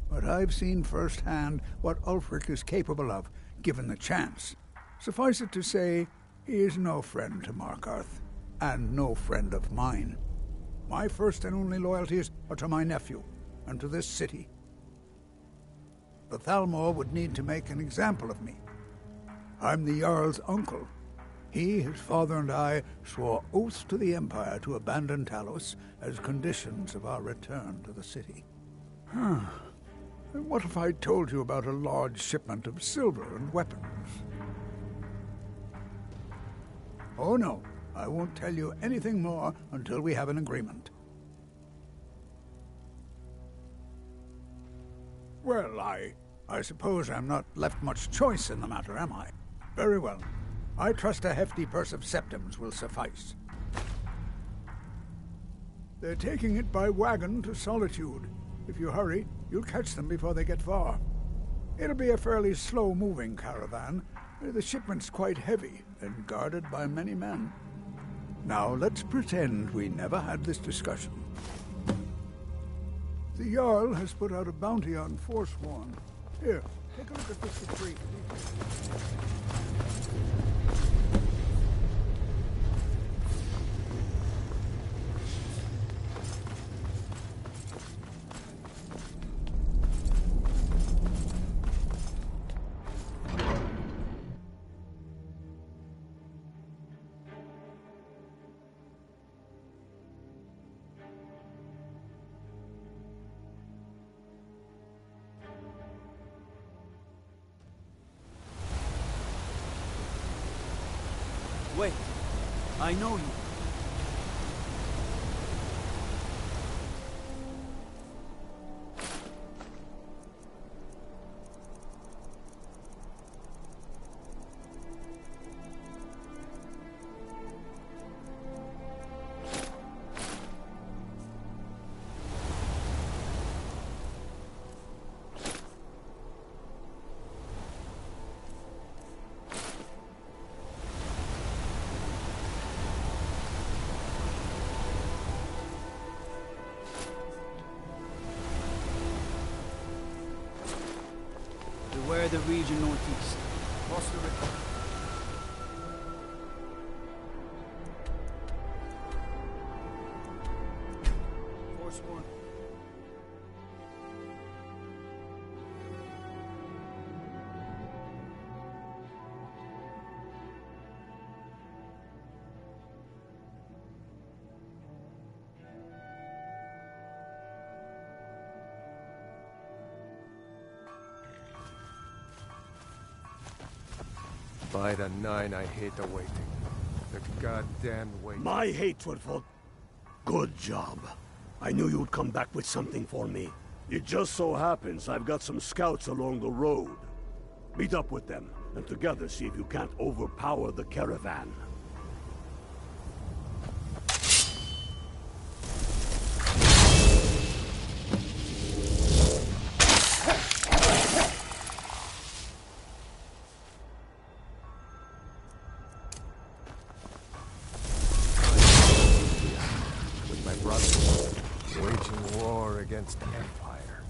but I've seen firsthand what Ulfric is capable of, given the chance. Suffice it to say, he is no friend to Markarth, and no friend of mine. My first and only loyalties are to my nephew, and to this city. The Thalmor would need to make an example of me. I'm the Jarl's uncle. He, his father, and I swore oaths to the Empire to abandon Talos as conditions of our return to the city. And what if I told you about a large shipment of silver and weapons? Oh no, I won't tell you anything more until we have an agreement. Well, I suppose I'm not left much choice in the matter, am I? Very well. I trust a hefty purse of septims will suffice. They're taking it by wagon to Solitude. If you hurry, you'll catch them before they get far. It'll be a fairly slow-moving caravan. The shipment's quite heavy and guarded by many men. Now, let's pretend we never had this discussion. The Jarl has put out a bounty on Forsworn. Here, take a look at this retreat. Wait, I know you. Beware the region northeast. Cross the river. Forsworn. By the 9, I hate the waiting. The goddamn waiting. My hatred for... Good job. I knew you'd come back with something for me. It just so happens I've got some scouts along the road. Meet up with them, and together see if you can't overpower the caravan. Waging war against the Empire.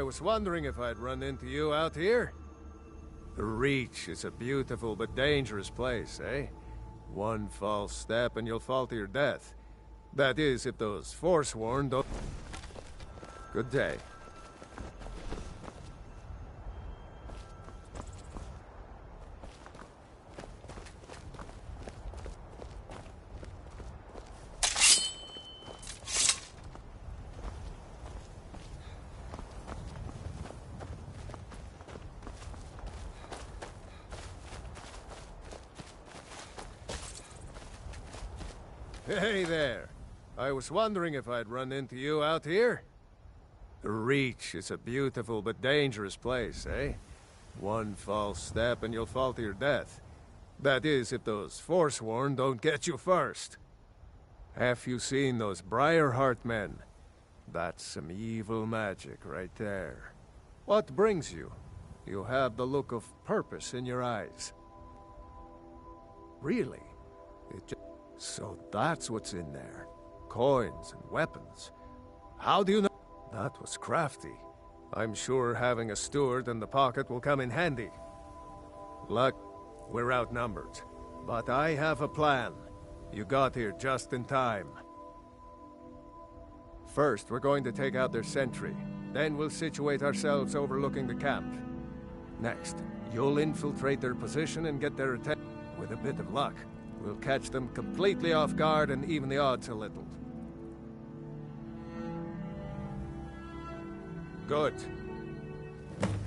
I was wondering if I'd run into you out here. The Reach is a beautiful but dangerous place, eh? One false step and you'll fall to your death. That is, if those Forsworn don't... Good day. Hey there. I was wondering if I'd run into you out here. The Reach is a beautiful but dangerous place, eh? One false step and you'll fall to your death. That is, if those Forsworn don't get you first. Have you seen those Briarheart men? That's some evil magic right there. What brings you? You have the look of purpose in your eyes. Really? So that's what's in there. Coins and weapons. How do you know? That was crafty. I'm sure having a steward in the pocket will come in handy. Luck, we're outnumbered. But I have a plan. You got here just in time. First, we're going to take out their sentry. Then we'll situate ourselves overlooking the camp. Next, you'll infiltrate their position and get their attention. With a bit of luck, we'll catch them completely off guard and even the odds a little. Good.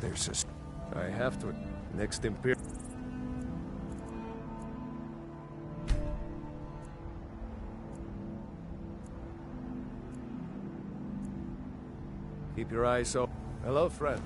There's a... I have to... Next Imperial... Keep your eyes open. Hello, friend.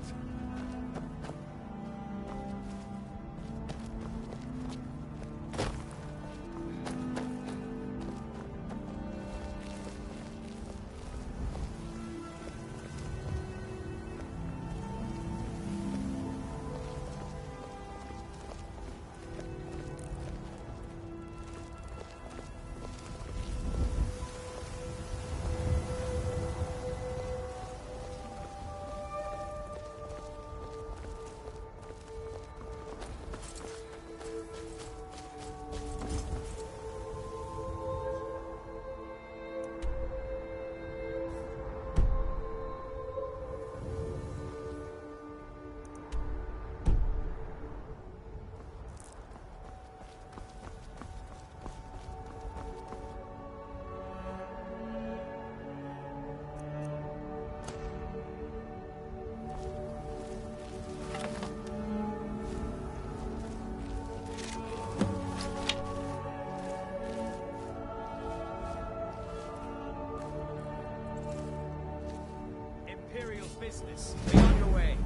Business. Be on your way.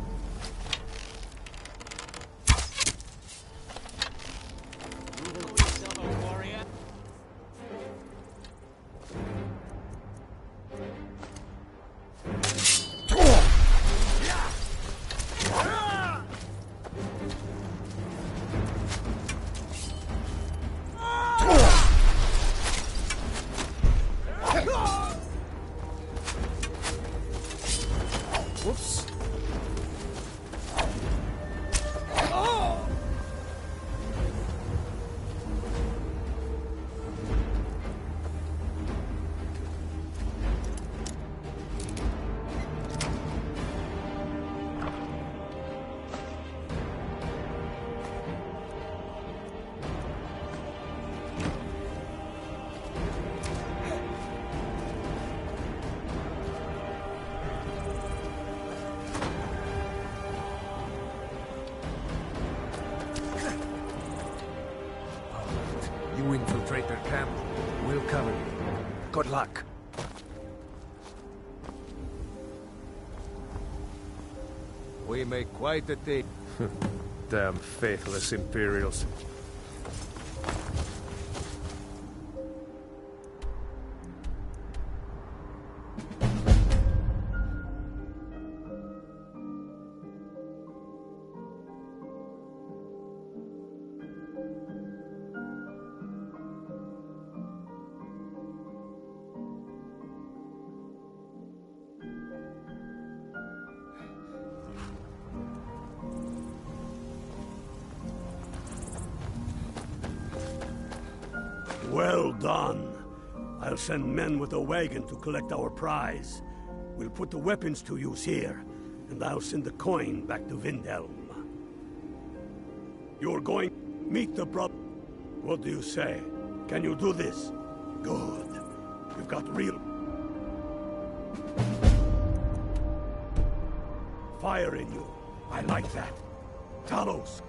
Whoops. You infiltrate their camp, we'll cover you. Good luck. We make quite a team. Damn faithless Imperials. Well done. I'll send men with a wagon to collect our prize. We'll put the weapons to use here, and I'll send the coin back to Windhelm. You're going to meet the What do you say? Can you do this? Good. You've got real fire in you. I like that. Talos.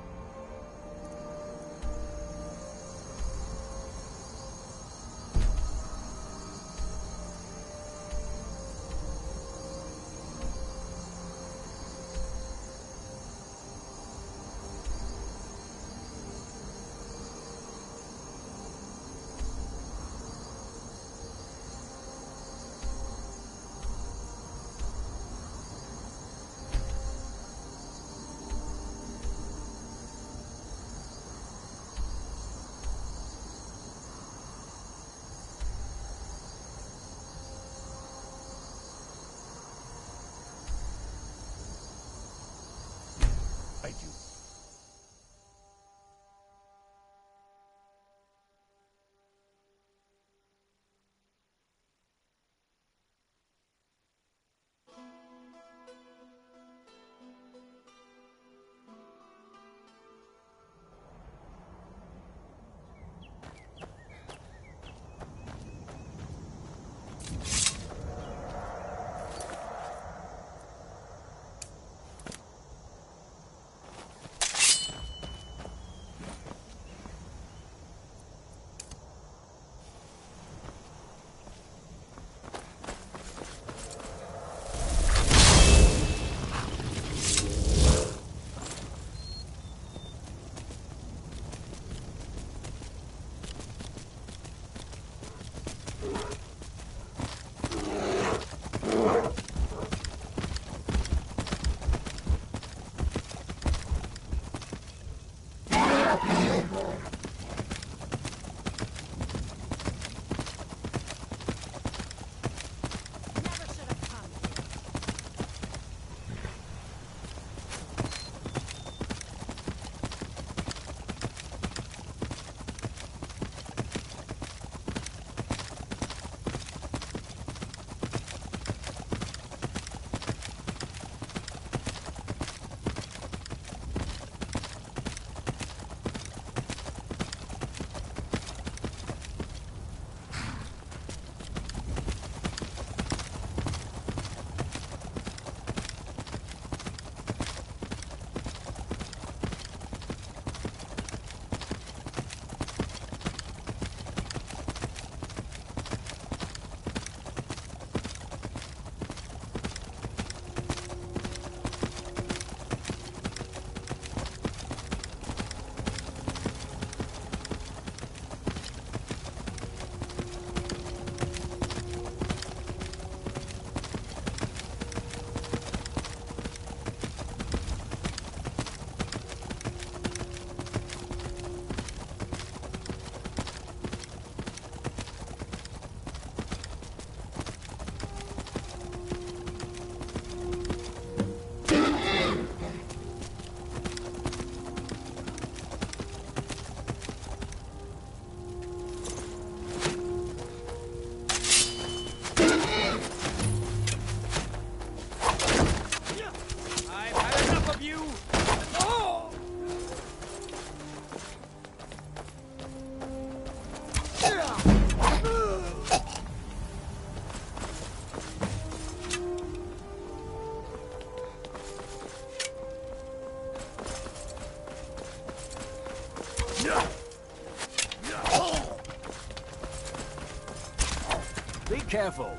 Be careful.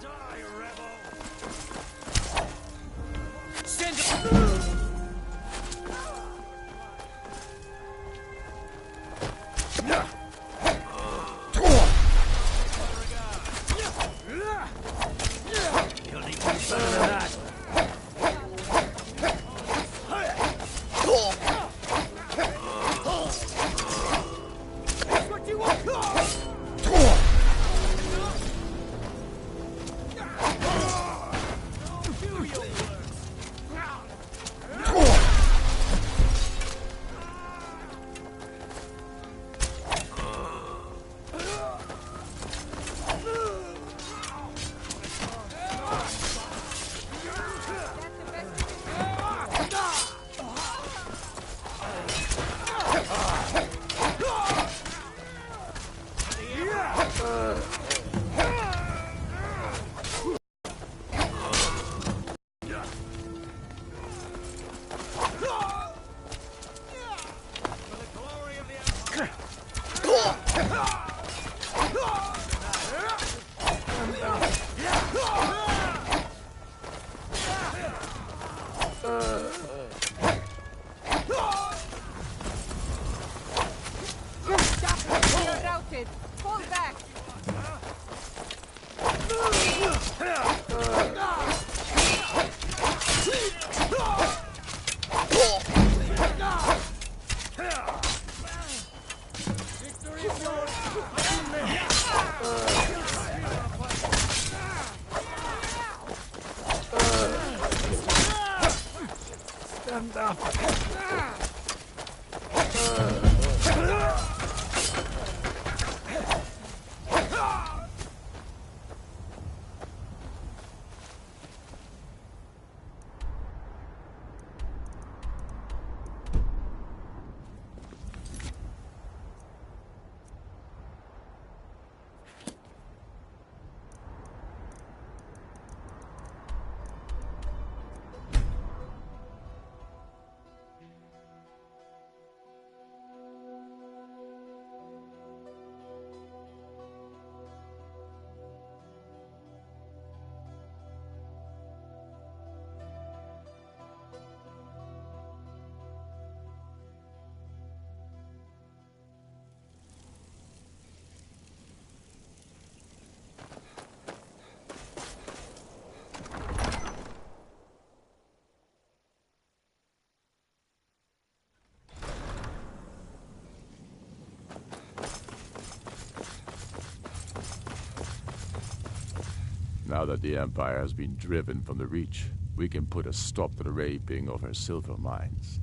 Die, rebel! Send You'll need to be better than that. what you want. You're routed. Fall back. Stand up. Now that the Empire has been driven from the Reach, we can put a stop to the raping of her silver mines.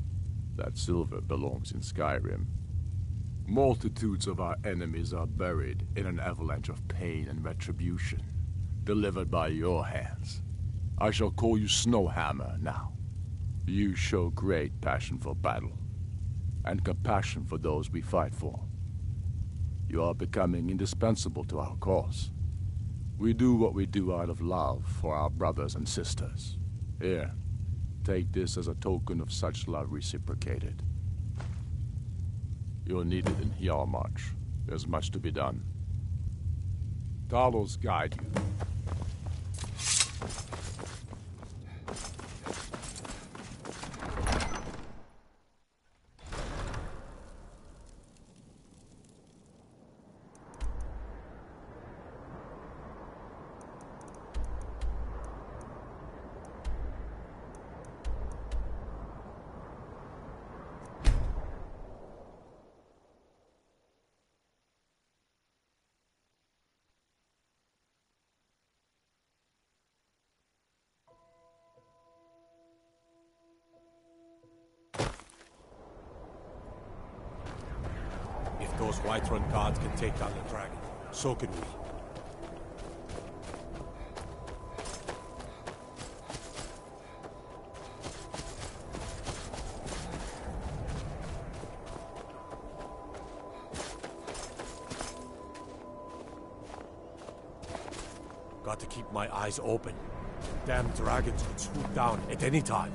That silver belongs in Skyrim. Multitudes of our enemies are buried in an avalanche of pain and retribution, delivered by your hands. I shall call you Snowhammer now. You show great passion for battle, and compassion for those we fight for. You are becoming indispensable to our cause. We do what we do out of love for our brothers and sisters. Here, take this as a token of such love reciprocated. You're needed in Hjalmarch. There's much to be done. Talos guide you. If those Whiterun gods can take down the dragon, so can we. Got to keep my eyes open. Damn dragons could swoop down at any time.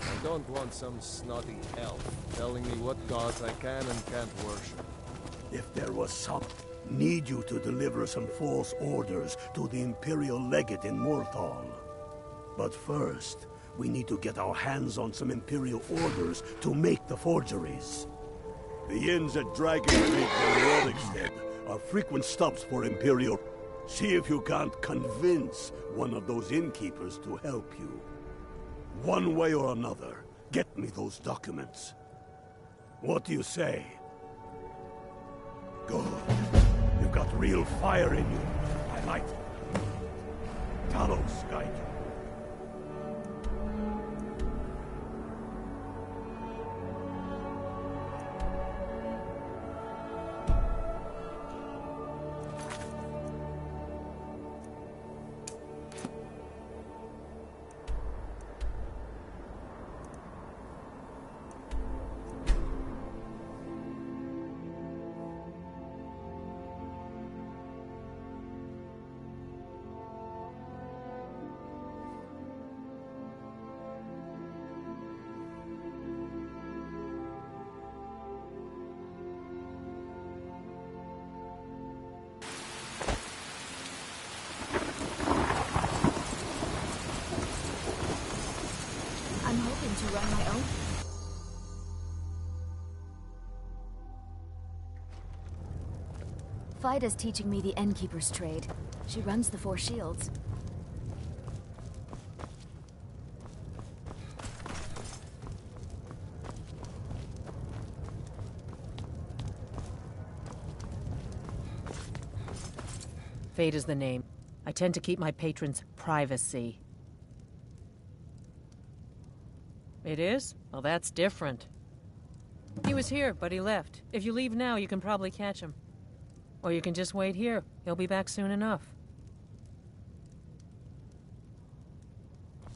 I don't want some snotty elf telling me what gods I can and can't worship. If there was some... Need you to deliver some false orders to the Imperial Legate in Morthal. But first, we need to get our hands on some Imperial orders to make the forgeries. The inns at Dragongate and Rodikstead are frequent stops for Imperial... See if you can't convince one of those innkeepers to help you. One way or another, get me those documents. What do you say? Good. You've got real fire in you. I like it. run my own? Fida's teaching me the Innkeeper's trade. She runs the Four Shields. Fate is the name. I tend to keep my patrons' privacy. It is? Well, that's different. He was here, but he left. If you leave now, you can probably catch him. Or you can just wait here. He'll be back soon enough.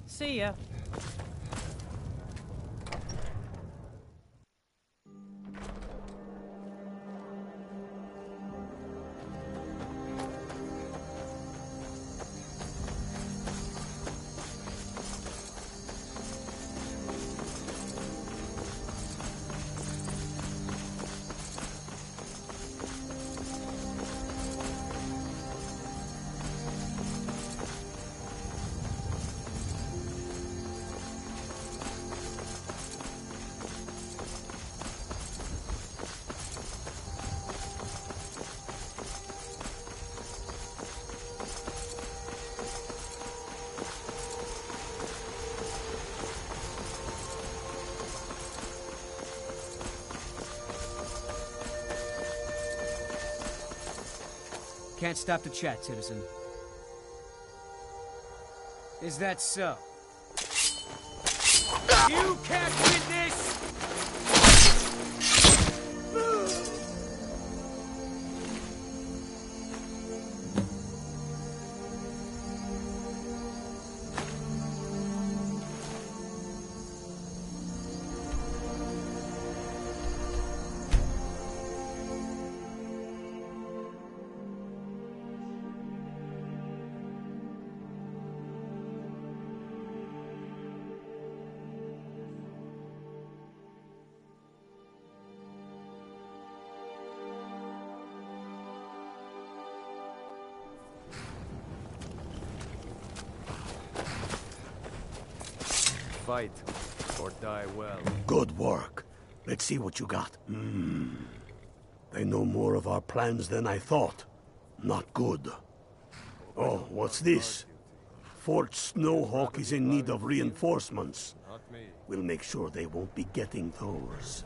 See ya. Can't stop to chat, citizen. Is that so? You can't win this! Fight, or die well. Good work. Let's see what you got. They know more of our plans than I thought. Not good. Oh, what's this? Fort Snowhawk is in need of reinforcements. We'll make sure they won't be getting those.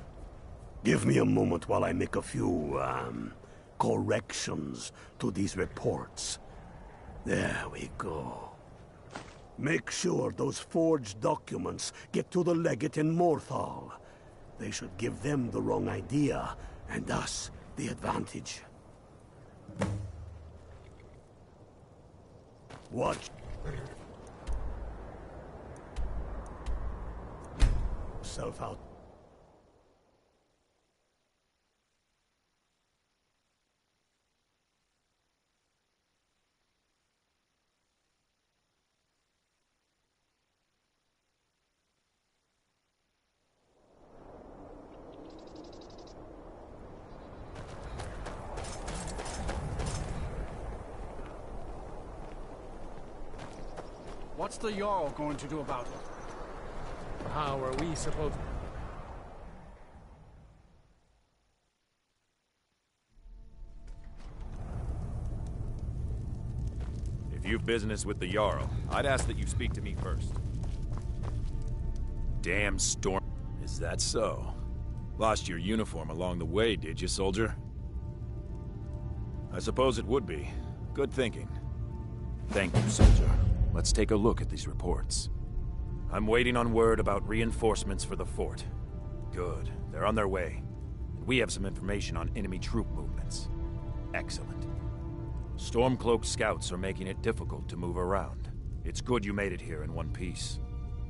Give me a moment while I make a few, corrections to these reports. There we go. Make sure those forged documents get to the legate in Morthal. They should give them the wrong idea, and us the advantage. Watch. Self out. What's the Jarl going to do about it? How are we supposed... If you've business with the Jarl, I'd ask that you speak to me first. Damn storm. Is that so? Lost your uniform along the way, did you, soldier? I suppose it would be. Good thinking. Thank you, soldier. Let's take a look at these reports. I'm waiting on word about reinforcements for the fort. Good. They're on their way. And we have some information on enemy troop movements. Excellent. Stormcloak scouts are making it difficult to move around. It's good you made it here in one piece.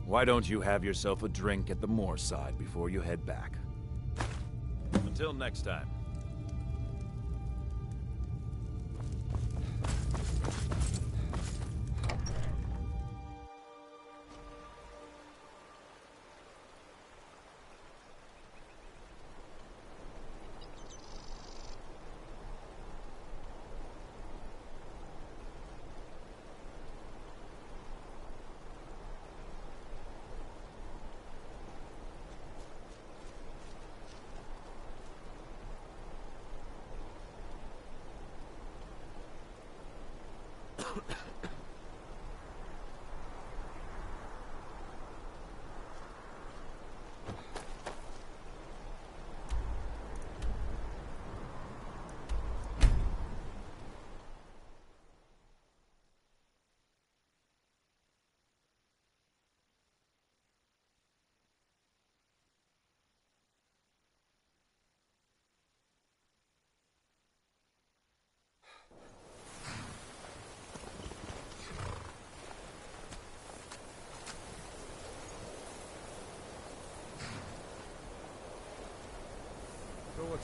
Why don't you have yourself a drink at the moorside before you head back? Until next time.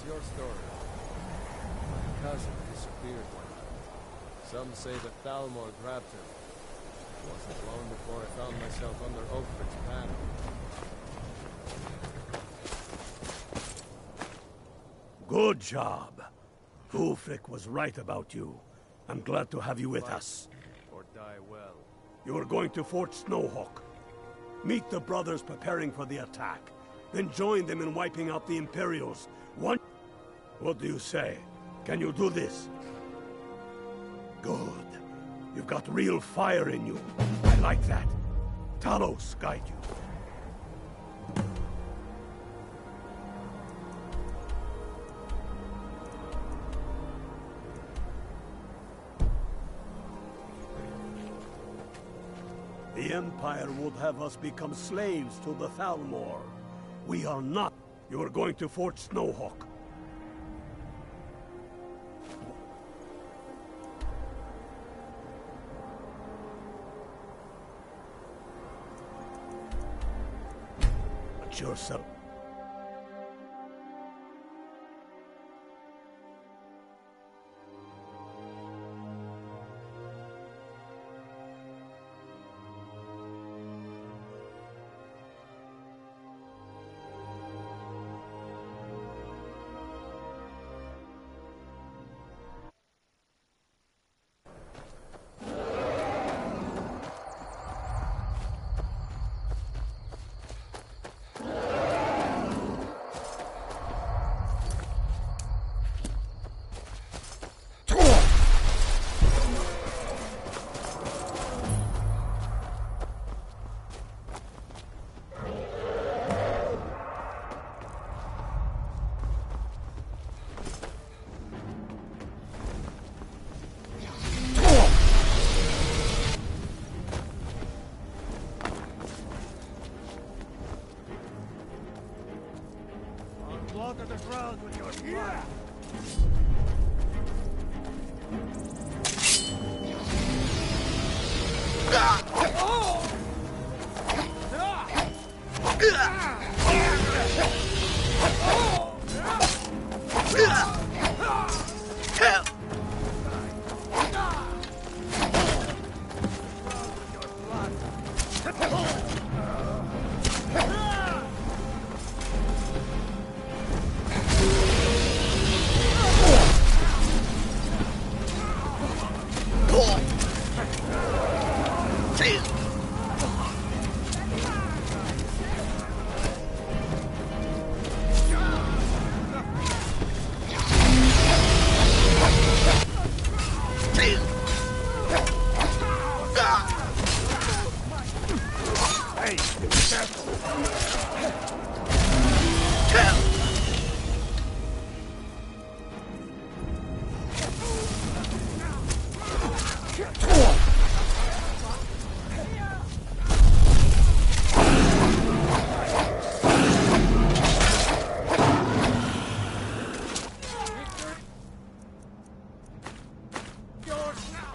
your story? My cousin disappeared one night. Some say that Thalmor grabbed him. It wasn't long before I found myself under Ulfric's banner. Good job. Ulfric was right about you. I'm glad to have you with us. Or die well. You are going to Fort Snowhawk. Meet the brothers preparing for the attack. Then join them in wiping out the Imperials. What do you say? Can you do this? Good. You've got real fire in you. I like that. Talos guide you. The Empire would have us become slaves to the Thalmor. We are not. You are going to Fort Snowhawk. Watch yourself. Slaughter the ground with your blood.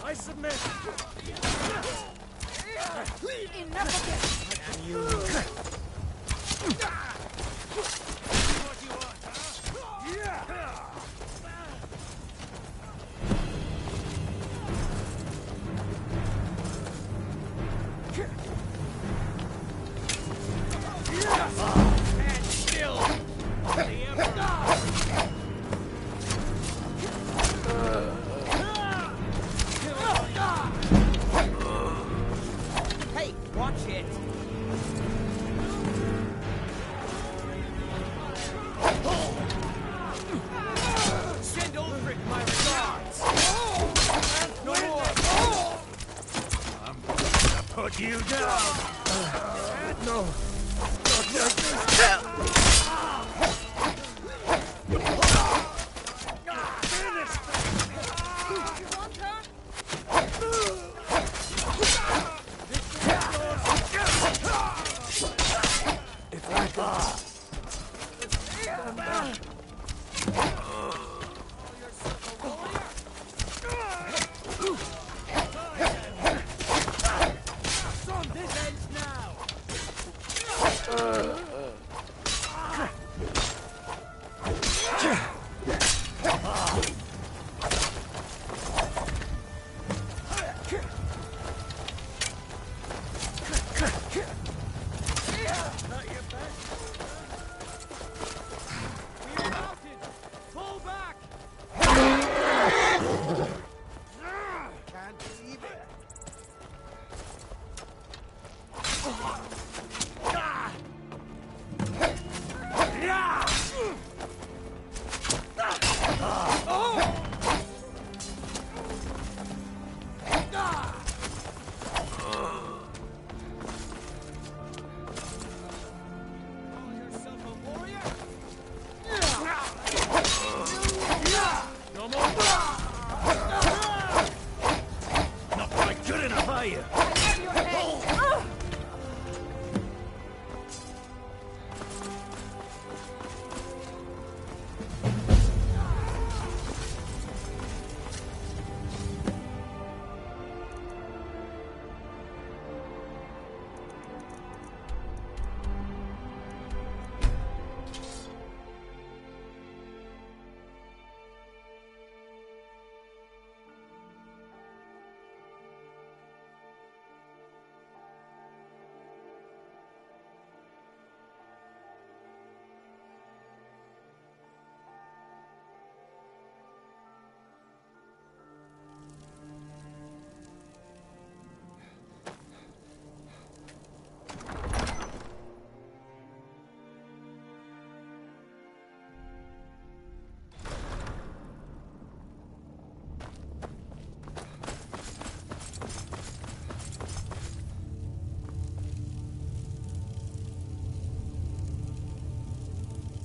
I submit. Enough of this. And still, Hey, watch it! send Ulfric my regards. No more. I'm gonna put you down. No. Not like this. This ends now.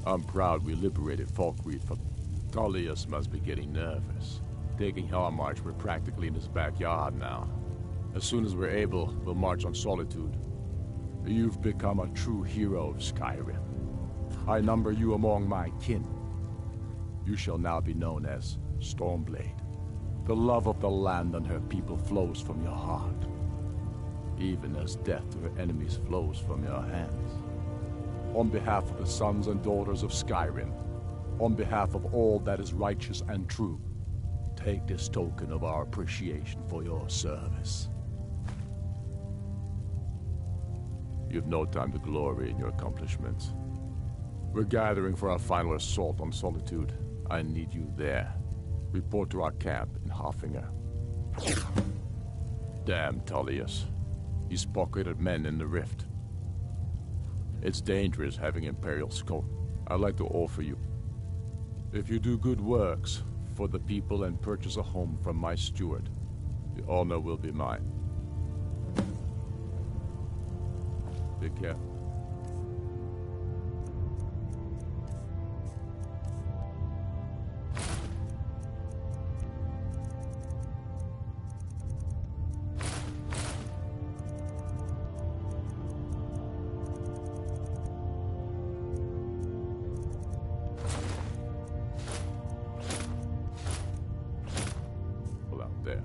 I'm proud we liberated Falkreath from... Tullius must be getting nervous. Taking Hellmarch, we're practically in his backyard now. As soon as we're able, we'll march on Solitude. You've become a true hero of Skyrim. I number you among my kin. You shall now be known as Stormblade. The love of the land and her people flows from your heart, even as death to her enemies flows from your hands. On behalf of the sons and daughters of Skyrim, on behalf of all that is righteous and true, take this token of our appreciation for your service. You've no time to glory in your accomplishments. We're gathering for our final assault on Solitude. I need you there. Report to our camp in Hoffinger. Damn Tullius. He's pocketed men in the rift. It's dangerous having Imperial scope. I'd like to offer you. If you do good works for the people and purchase a home from my steward, the honor will be mine. Be careful. There.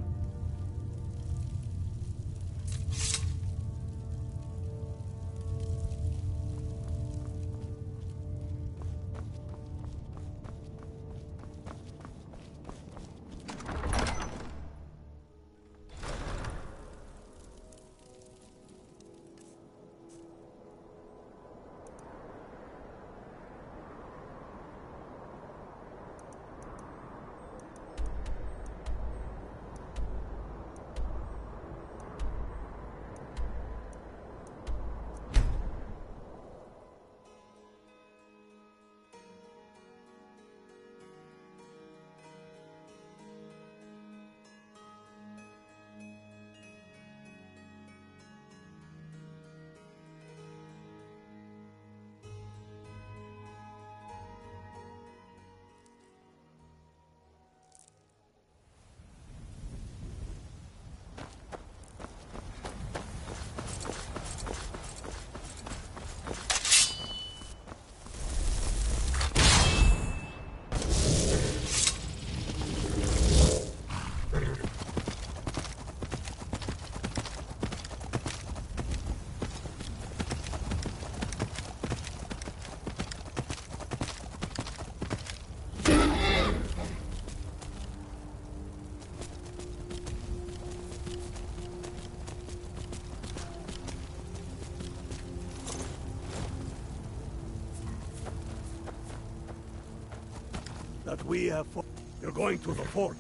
That we have fought. You're going to the fort.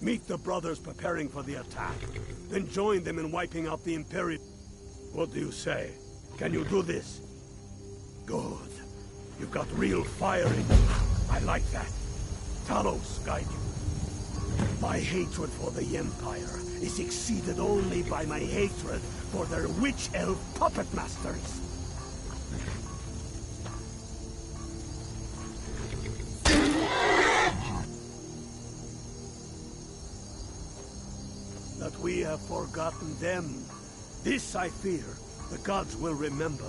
Meet the brothers preparing for the attack. Then join them in wiping out the Imperial. What do you say? Can you do this? Good. You've got real fire in you. I like that. Talos guide you. My hatred for the Empire is exceeded only by my hatred for their witch-elf puppet masters. That we have forgotten them This, I fear, the gods will remember.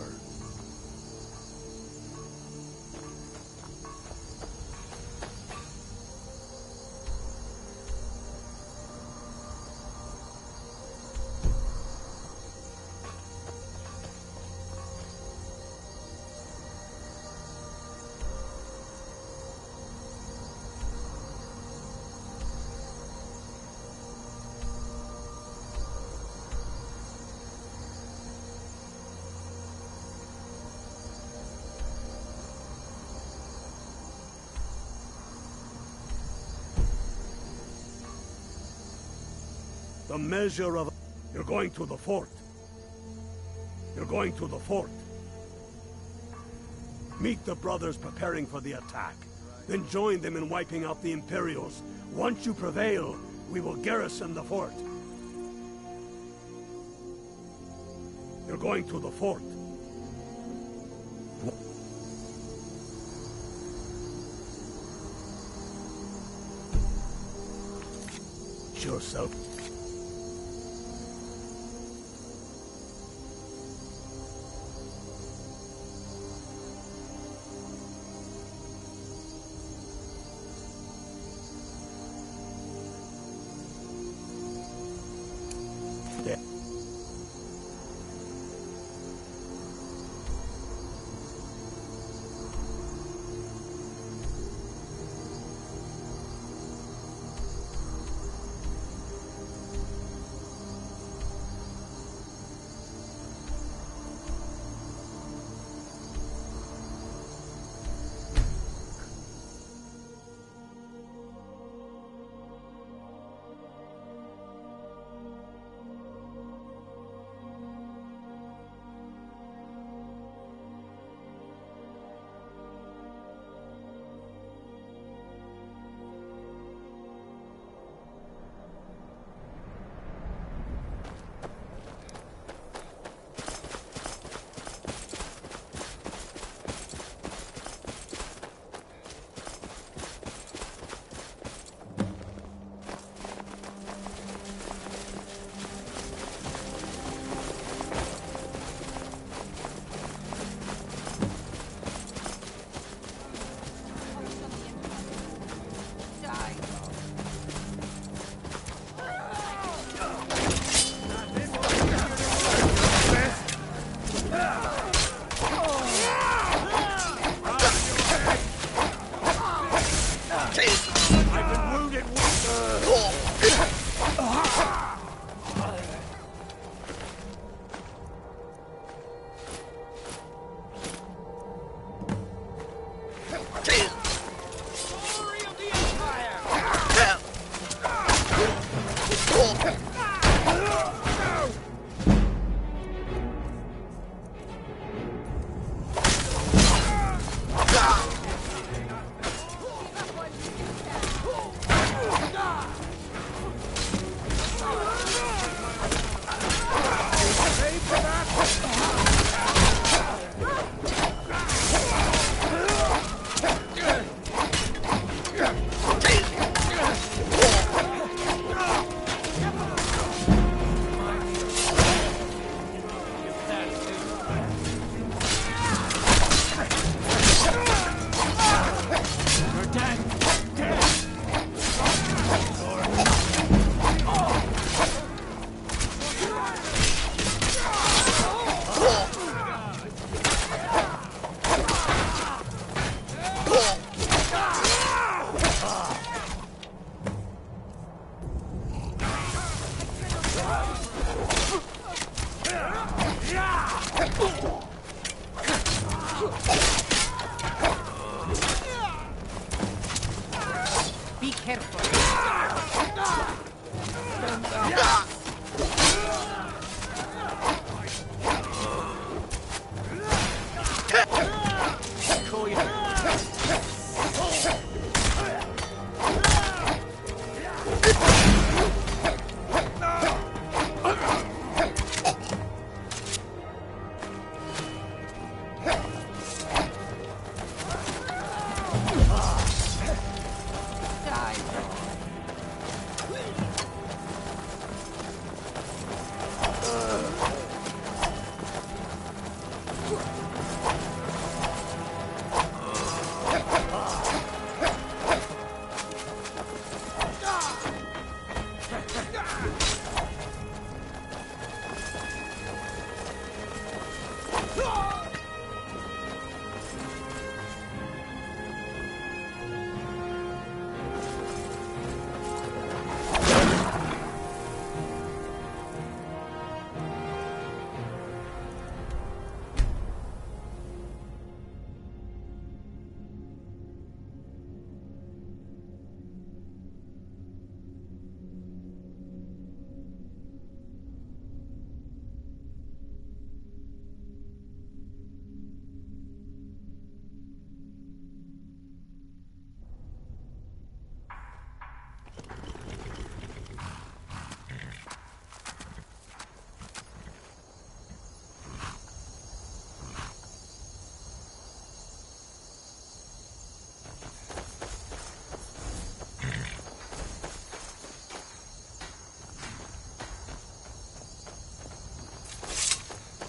The measure of... You're going to the fort. You're going to the fort. Meet the brothers preparing for the attack. Then join them in wiping out the Imperials. Once you prevail, we will garrison the fort. You're going to the fort. Yourself.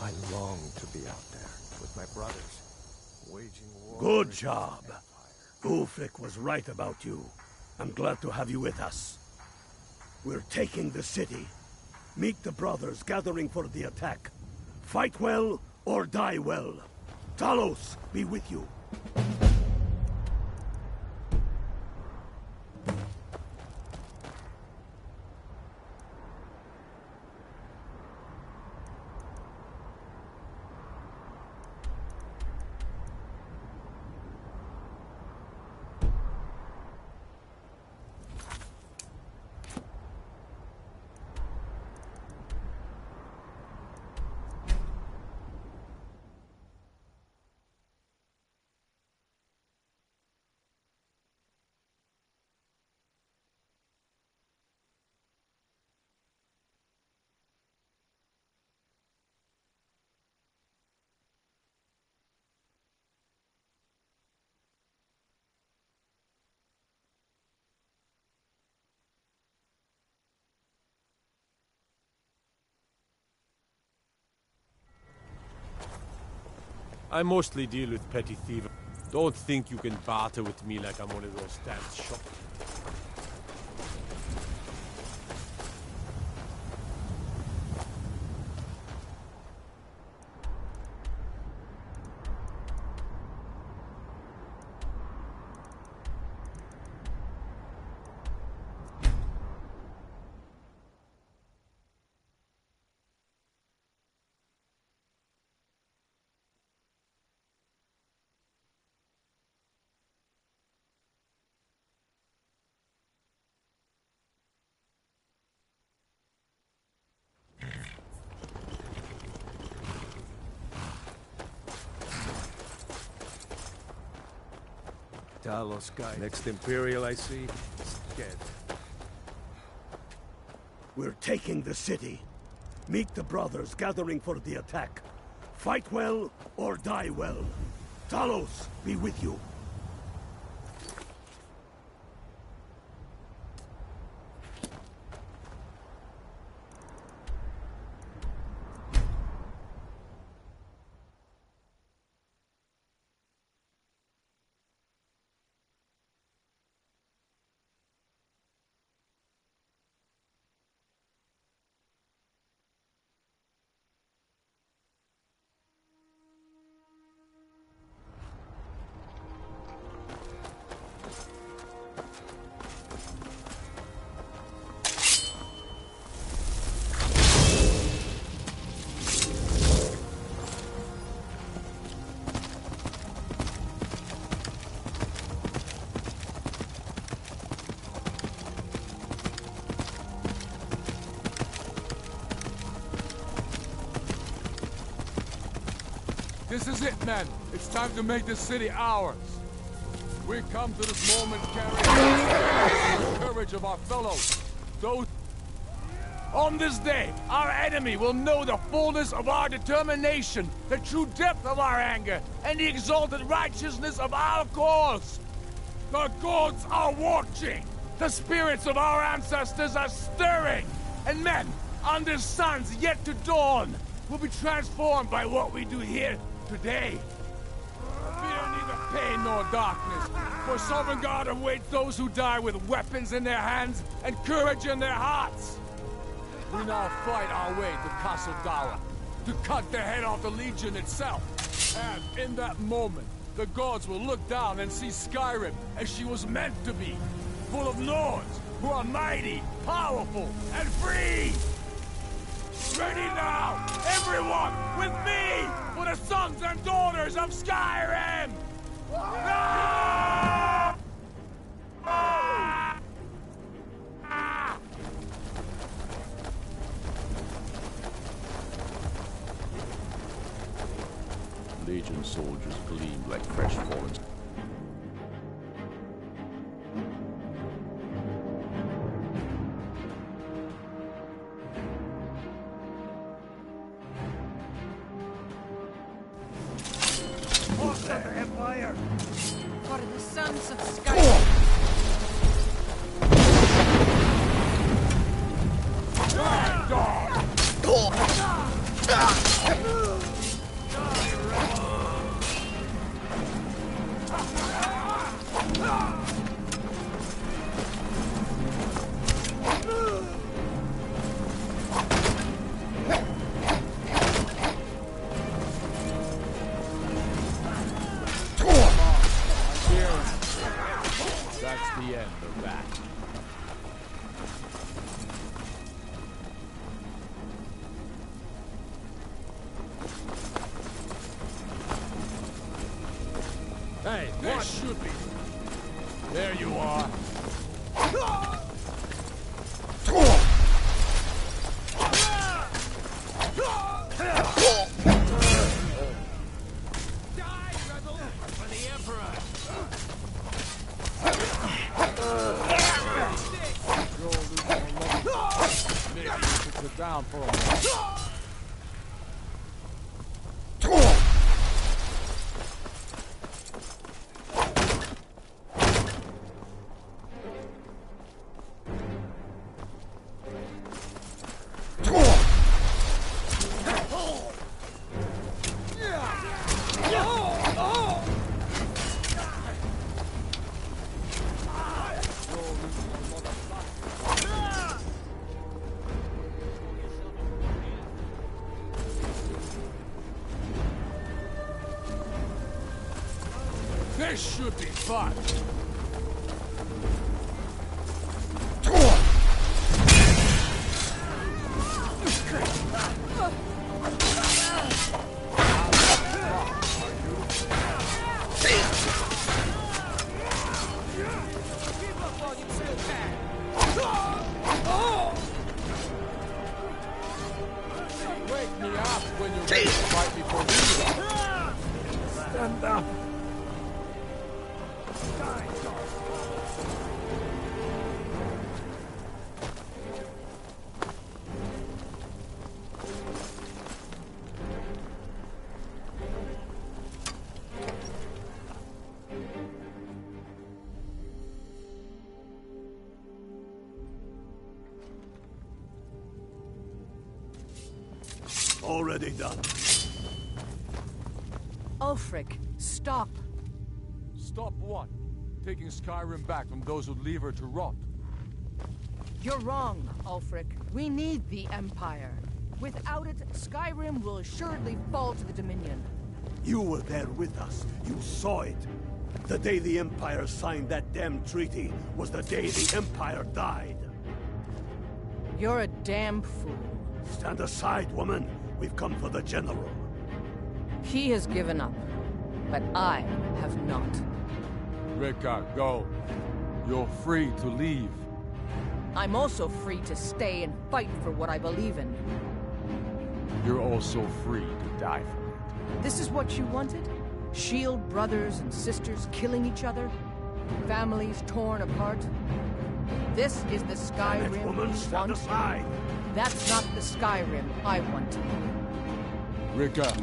I long to be out there with my brothers, waging war. Good job. Ulfric was right about you. I'm glad to have you with us. We're taking the city. Meet the brothers gathering for the attack. Fight well or die well. Talos be with you. I mostly deal with petty thieves. Don't think you can barter with me like I'm one of those damn shop. Talos guy. Next Imperial I see is dead. We're taking the city. Meet the brothers gathering for the attack. Fight well or die well. Talos be with you. This is it, men. It's time to make this city ours. We come to this moment carrying the courage of our fellows. Those... On this day, our enemy will know the fullness of our determination, the true depth of our anger, and the exalted righteousness of our cause. The gods are watching. The spirits of our ancestors are stirring. And men, under suns yet to dawn, will be transformed by what we do here today. Fear neither pain nor darkness, for Sovereign God awaits those who die with weapons in their hands and courage in their hearts. We now fight our way to Castle Dara, to cut the head off the Legion itself. And in that moment, the gods will look down and see Skyrim as she was meant to be, full of Nords who are mighty, powerful, and free! Ready now, everyone, with me, for the sons and daughters of Skyrim! Ah! Ah! Ah! Legion soldiers gleamed like fresh fallen. Empire! For the sons of Skyrim! the end of that. Hey, what should be? There you are. Down for a moment. This should be fun. Wake me up when you're ready to fight me for real. Stand up. Already done. Ulfric, stop. Stop what? Taking Skyrim back from those who leave her to rot. You're wrong, Ulfric. We need the Empire. Without it, Skyrim will assuredly fall to the Dominion. You were there with us. You saw it. The day the Empire signed that damn treaty was the day the Empire died. You're a damn fool. Stand aside, woman. We've come for the General. He has given up, but I have not. Rika, go. You're free to leave. I'm also free to stay and fight for what I believe in. You're also free to die for it. This is what you wanted? Shield brothers and sisters killing each other? Families torn apart? This is the Skyrim you want? Stand aside. That's not the Skyrim I want. Rika,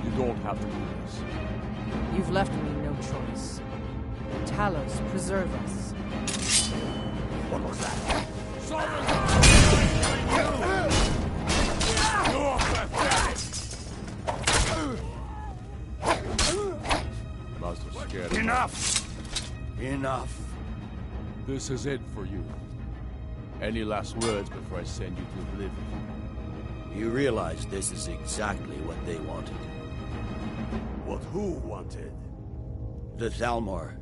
you don't have to do this. You've left me no choice. Talos, preserve us. What was that? Must have scared him. Enough! Enough. This is it for you. Any last words before I send you to oblivion? You realize this is exactly what they wanted. What who wanted? The Thalmor.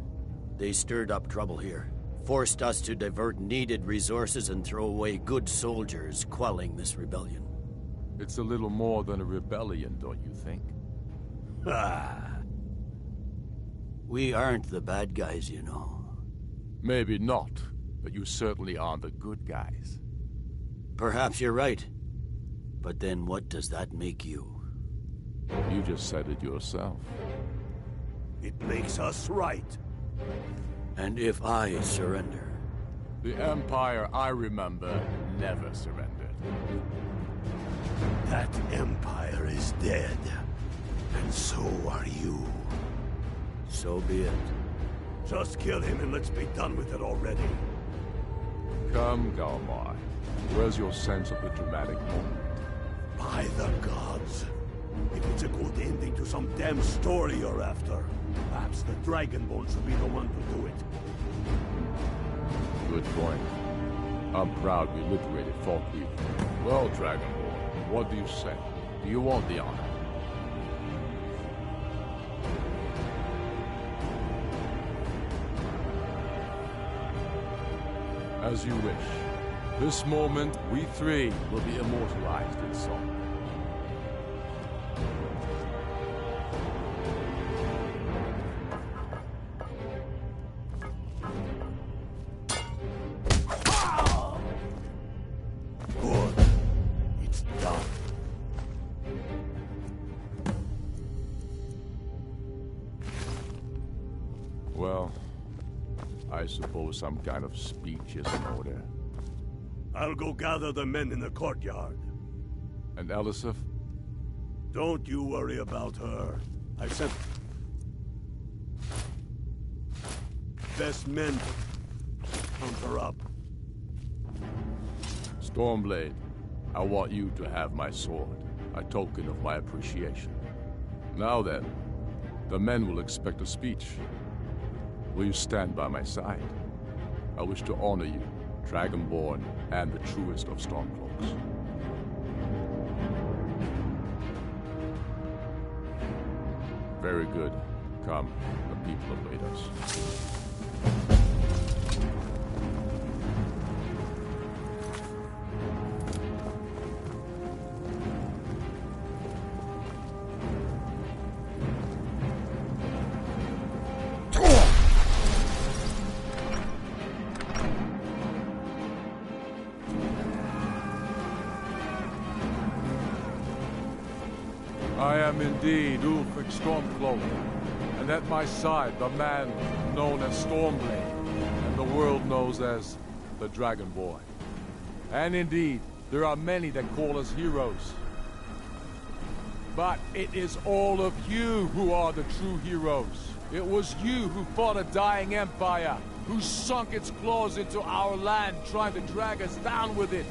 They stirred up trouble here. Forced us to divert needed resources and throw away good soldiers, quelling this rebellion. It's a little more than a rebellion, don't you think? Ah. We aren't the bad guys, you know. Maybe not, but you certainly aren't the good guys. Perhaps you're right. But then what does that make you? You just said it yourself. It makes us right. And if I surrender? The Empire I remember never surrendered. That Empire is dead. And so are you. So be it. Just kill him and let's be done with it already. Come, Galmar. Where's your sense of the dramatic moment? By the gods. If it's a good ending to some damn story you're after, perhaps the Dragonborn should be the one to do it. Good point. I'm proud we liberated Falkweaver. Well, Dragonborn, what do you say? Do you want the honor? As you wish. This moment, we three will be immortalized in song. Good. It's done. Well, I suppose some kind of speech is in order. I'll go gather the men in the courtyard. And Elisif? Don't you worry about her. I sent best men to hunt her up. Stormblade, I want you to have my sword, a token of my appreciation. Now then, the men will expect a speech. Will you stand by my side? I wish to honor you, Dragonborn, and the truest of Stormcloaks. Very good. Come, the people await us. I am indeed Ulfric Stormcloak, and at my side the man known as Stormblade, and the world knows as the Dragonborn. And indeed, there are many that call us heroes. But it is all of you who are the true heroes. It was you who fought a dying empire, who sunk its claws into our land trying to drag us down with it.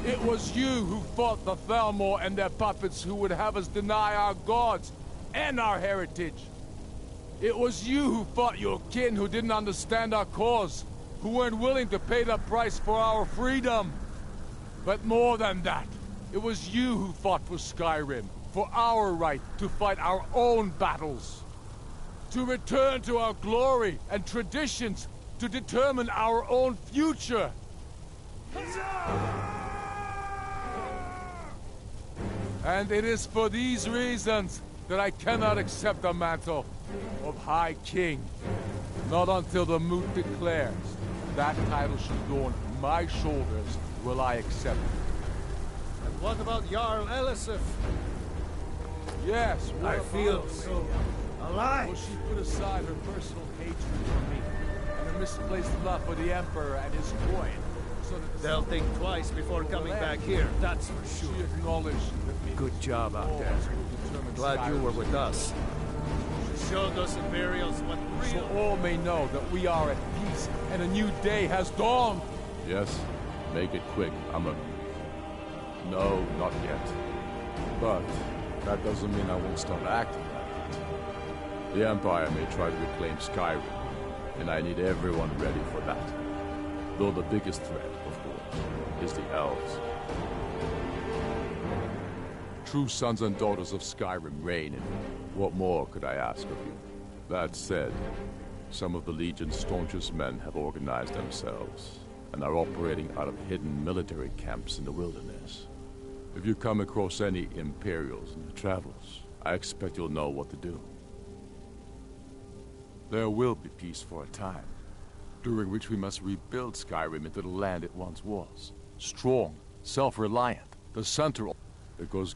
It was you who fought the Thalmor and their puppets who would have us deny our gods and our heritage. It was you who fought your kin who didn't understand our cause, who weren't willing to pay the price for our freedom. But more than that, it was you who fought for Skyrim, for our right to fight our own battles, to return to our glory and traditions, to determine our own future. And it is for these reasons that I cannot accept the mantle of High King. Not until the Moot declares that title should go on my shoulders will I accept it. And what about Jarl Elisif? Yes, I feel so alive. Will she put aside her personal hatred for me and her misplaced love for the Emperor and his coin? So that they'll think twice before coming back here, that's for sure. She acknowledged that good job out there. Glad you were with us. She showed us Imperials what real... So all may know that we are at peace and a new day has dawned. Yes, make it quick. No, not yet. But that doesn't mean I won't start acting like it. The Empire may try to reclaim Skyrim, and I need everyone ready for that. Though the biggest threat, of course, is the elves. True sons and daughters of Skyrim reign in me. What more could I ask of you? That said, some of the Legion's staunchest men have organized themselves and are operating out of hidden military camps in the wilderness. If you come across any Imperials in your travels, I expect you'll know what to do. There will be peace for a time, during which we must rebuild Skyrim into the land it once was. Strong, self-reliant, the center of... Because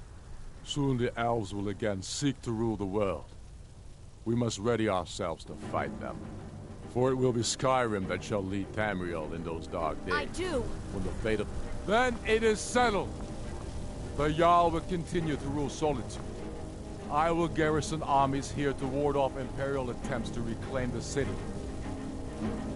soon the elves will again seek to rule the world. We must ready ourselves to fight them. For it will be Skyrim that shall lead Tamriel in those dark days. I do! When the fate of... Then it is settled! The Jarl will continue to rule Solitude. I will garrison armies here to ward off Imperial attempts to reclaim the city.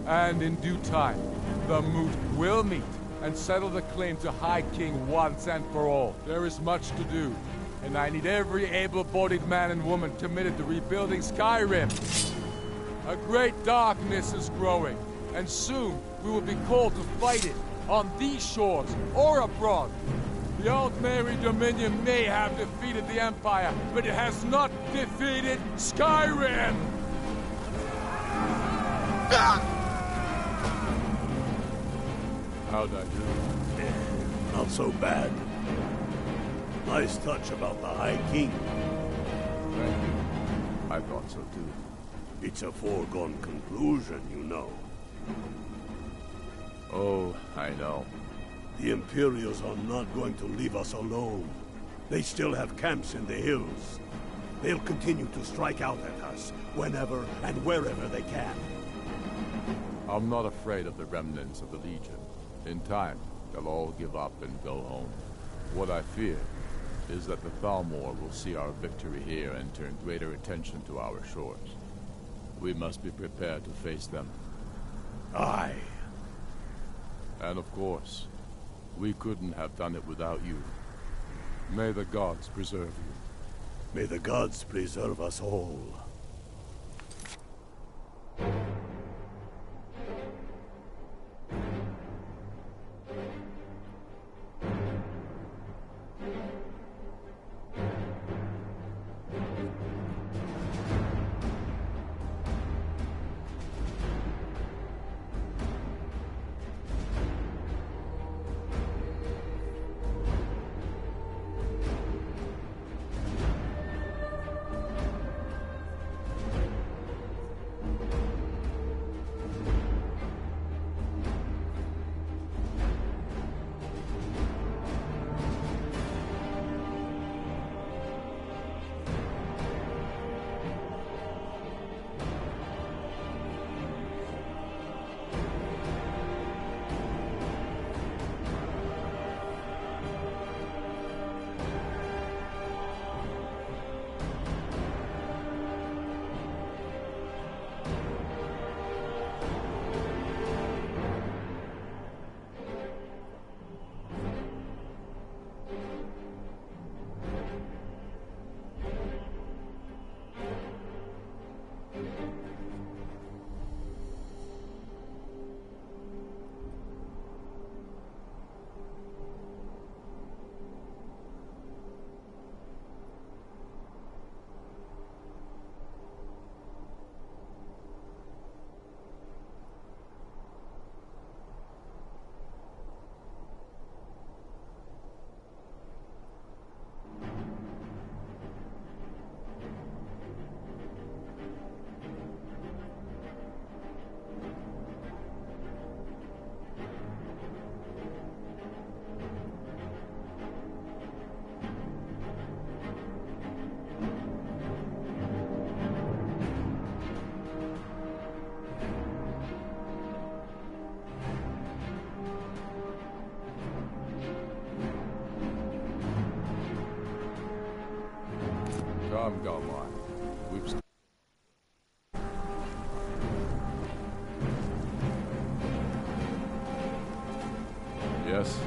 And in due time, the Moot will meet and settle the claim to High King once and for all. There is much to do, and I need every able-bodied man and woman committed to rebuilding Skyrim. A great darkness is growing, and soon we will be called to fight it, on these shores or abroad. The Altmeri Dominion may have defeated the Empire, but it has not defeated Skyrim! How'd I do? Not so bad. Nice touch about the High King. Thank you. I thought so too. It's a foregone conclusion, you know. Oh, I know. The Imperials are not going to leave us alone. They still have camps in the hills. They'll continue to strike out at us whenever and wherever they can. I'm not afraid of the remnants of the Legion. In time, they'll all give up and go home. What I fear is that the Thalmor will see our victory here and turn greater attention to our shores. We must be prepared to face them. Aye. And of course, we couldn't have done it without you. May the gods preserve you. May the gods preserve us all. Come, Galmar. We've... Yes,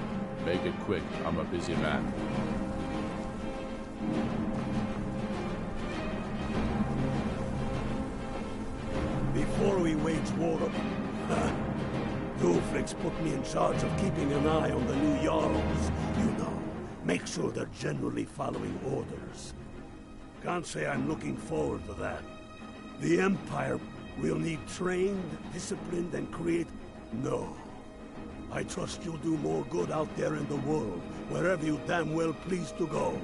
make it quick. I'm a busy man. Before we wage war Ulfric's put me in charge of keeping an eye on the new Jarls. You know, make sure they're generally following orders. Can't say I'm looking forward to that. The Empire will need trained, disciplined, and create... No. I trust you'll do more good out there in the world, wherever you damn well please to go.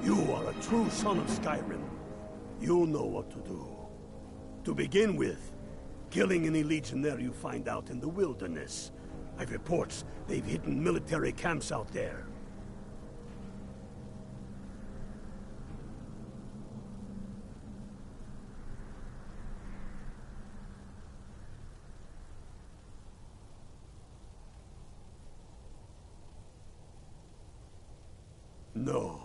You are a true son of Skyrim. You'll know what to do. To begin with, killing any legionnaire you find out in the wilderness. I've reports they've hidden military camps out there. No.